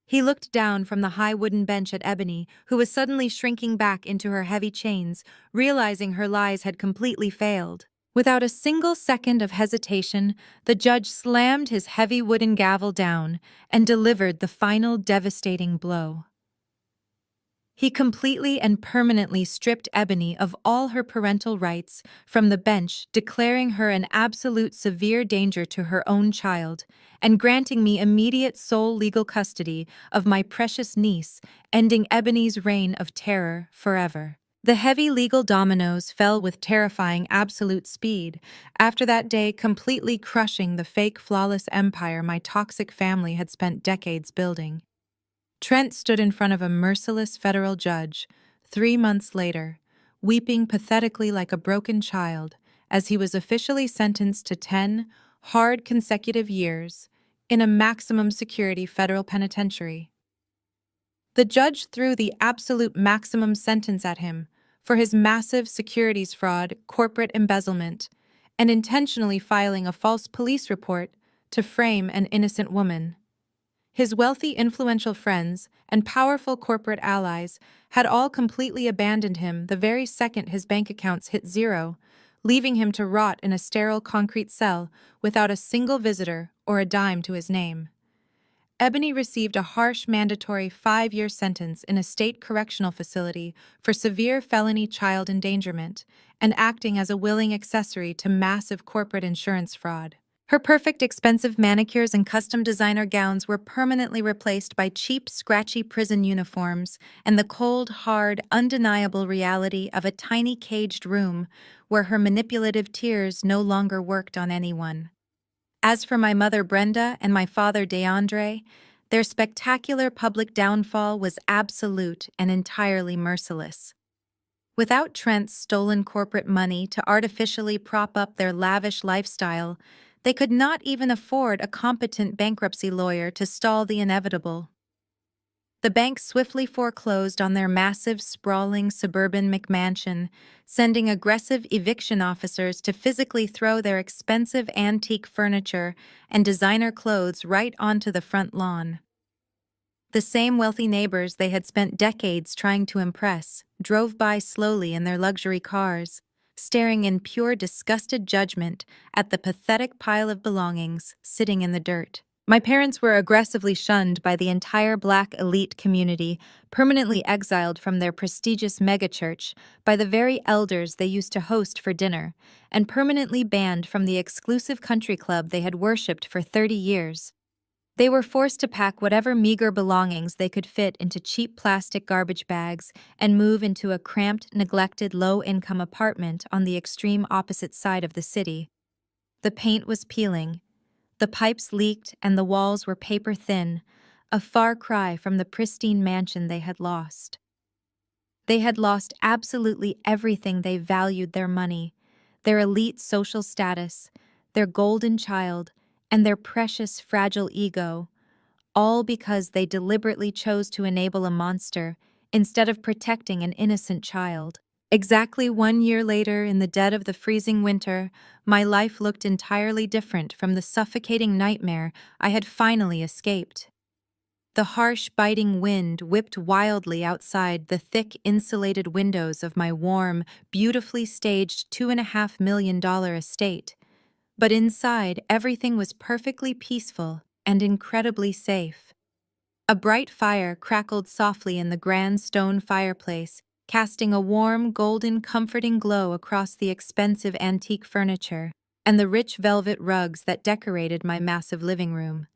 He looked down from the high wooden bench at Ebony, who was suddenly shrinking back into her heavy chains, realizing her lies had completely failed. Without a single second of hesitation, the judge slammed his heavy wooden gavel down and delivered the final devastating blow. He completely and permanently stripped Ebony of all her parental rights from the bench, declaring her an absolute severe danger to her own child, and granting me immediate sole legal custody of my precious niece, ending Ebony's reign of terror forever. The heavy legal dominoes fell with terrifying absolute speed, after that day completely crushing the fake flawless empire my toxic family had spent decades building. Trent stood in front of a merciless federal judge 3 months later, weeping pathetically like a broken child as he was officially sentenced to 10 hard consecutive years, in a maximum security federal penitentiary. The judge threw the absolute maximum sentence at him for his massive securities fraud, corporate embezzlement, and intentionally filing a false police report to frame an innocent woman. His wealthy, influential friends and powerful corporate allies had all completely abandoned him the very second his bank accounts hit zero, leaving him to rot in a sterile concrete cell without a single visitor or a dime to his name. Ebony received a harsh mandatory 5-year sentence in a state correctional facility for severe felony child endangerment and acting as a willing accessory to massive corporate insurance fraud. Her perfect expensive manicures and custom designer gowns were permanently replaced by cheap, scratchy prison uniforms and the cold, hard, undeniable reality of a tiny caged room where her manipulative tears no longer worked on anyone. As for my mother Brenda and my father DeAndre, their spectacular public downfall was absolute and entirely merciless. Without Trent's stolen corporate money to artificially prop up their lavish lifestyle, they could not even afford a competent bankruptcy lawyer to stall the inevitable. The bank swiftly foreclosed on their massive, sprawling suburban McMansion, sending aggressive eviction officers to physically throw their expensive antique furniture and designer clothes right onto the front lawn. The same wealthy neighbors they had spent decades trying to impress drove by slowly in their luxury cars, staring in pure disgusted judgment at the pathetic pile of belongings sitting in the dirt. My parents were aggressively shunned by the entire Black elite community, permanently exiled from their prestigious megachurch by the very elders they used to host for dinner, and permanently banned from the exclusive country club they had worshipped for 30 years. They were forced to pack whatever meager belongings they could fit into cheap plastic garbage bags and move into a cramped, neglected, low-income apartment on the extreme opposite side of the city. The paint was peeling. The pipes leaked and the walls were paper-thin, a far cry from the pristine mansion they had lost. They had lost absolutely everything they valued: their money, their elite social status, their golden child, and their precious, fragile ego, all because they deliberately chose to enable a monster instead of protecting an innocent child. Exactly 1 year later, in the dead of the freezing winter, my life looked entirely different from the suffocating nightmare I had finally escaped. The harsh, biting wind whipped wildly outside the thick, insulated windows of my warm, beautifully staged $2.5 million estate. But inside, everything was perfectly peaceful and incredibly safe. A bright fire crackled softly in the grand stone fireplace, casting a warm, golden, comforting glow across the expensive antique furniture and the rich velvet rugs that decorated my massive living room.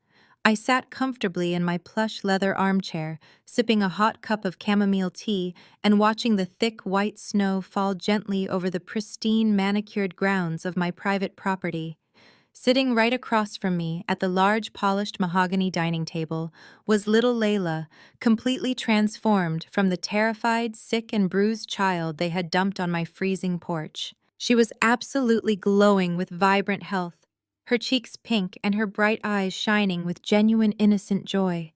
I sat comfortably in my plush leather armchair, sipping a hot cup of chamomile tea and watching the thick white snow fall gently over the pristine, manicured grounds of my private property. Sitting right across from me at the large polished mahogany dining table was little Layla, completely transformed from the terrified, sick and bruised child they had dumped on my freezing porch. She was absolutely glowing with vibrant health, her cheeks pink and her bright eyes shining with genuine innocent joy.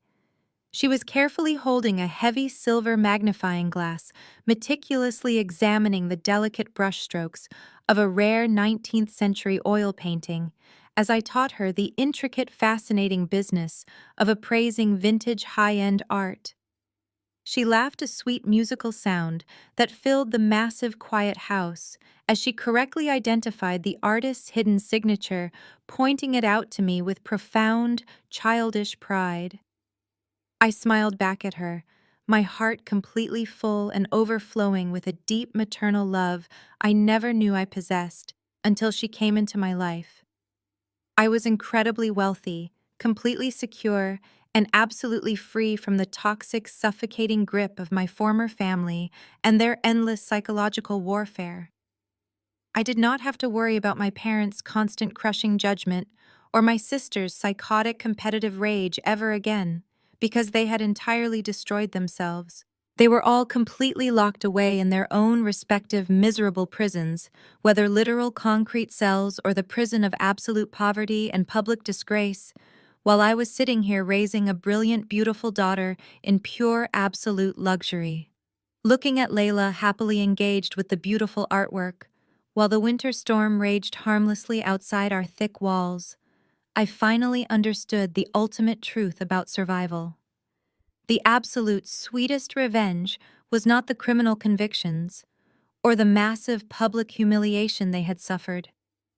She was carefully holding a heavy silver magnifying glass, meticulously examining the delicate brushstrokes of a rare 19th century oil painting, as I taught her the intricate, fascinating business of appraising vintage high-end art. She laughed a sweet musical sound that filled the massive, quiet house as she correctly identified the artist's hidden signature, pointing it out to me with profound, childish pride. I smiled back at her, my heart completely full and overflowing with a deep maternal love I never knew I possessed until she came into my life. I was incredibly wealthy, completely secure, and absolutely free from the toxic, suffocating grip of my former family and their endless psychological warfare. I did not have to worry about my parents' constant crushing judgment or my sister's psychotic competitive rage ever again, because they had entirely destroyed themselves. They were all completely locked away in their own respective miserable prisons, whether literal concrete cells or the prison of absolute poverty and public disgrace, while I was sitting here raising a brilliant, beautiful daughter in pure, absolute luxury. Looking at Layla happily engaged with the beautiful artwork, while the winter storm raged harmlessly outside our thick walls, I finally understood the ultimate truth about survival. The absolute sweetest revenge was not the criminal convictions, or the massive public humiliation they had suffered.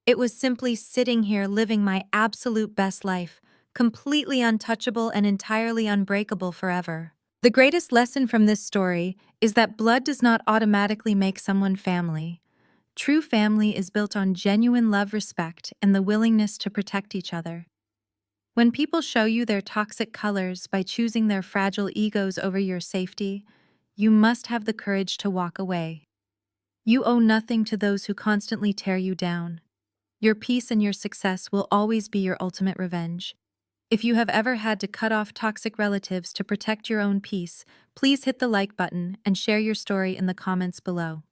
It was simply sitting here living my absolute best life, completely untouchable and entirely unbreakable forever. The greatest lesson from this story is that blood does not automatically make someone family. True family is built on genuine love, respect, and the willingness to protect each other. When people show you their toxic colors by choosing their fragile egos over your safety, you must have the courage to walk away. You owe nothing to those who constantly tear you down. Your peace and your success will always be your ultimate revenge. If you have ever had to cut off toxic relatives to protect your own peace, please hit the like button and share your story in the comments below.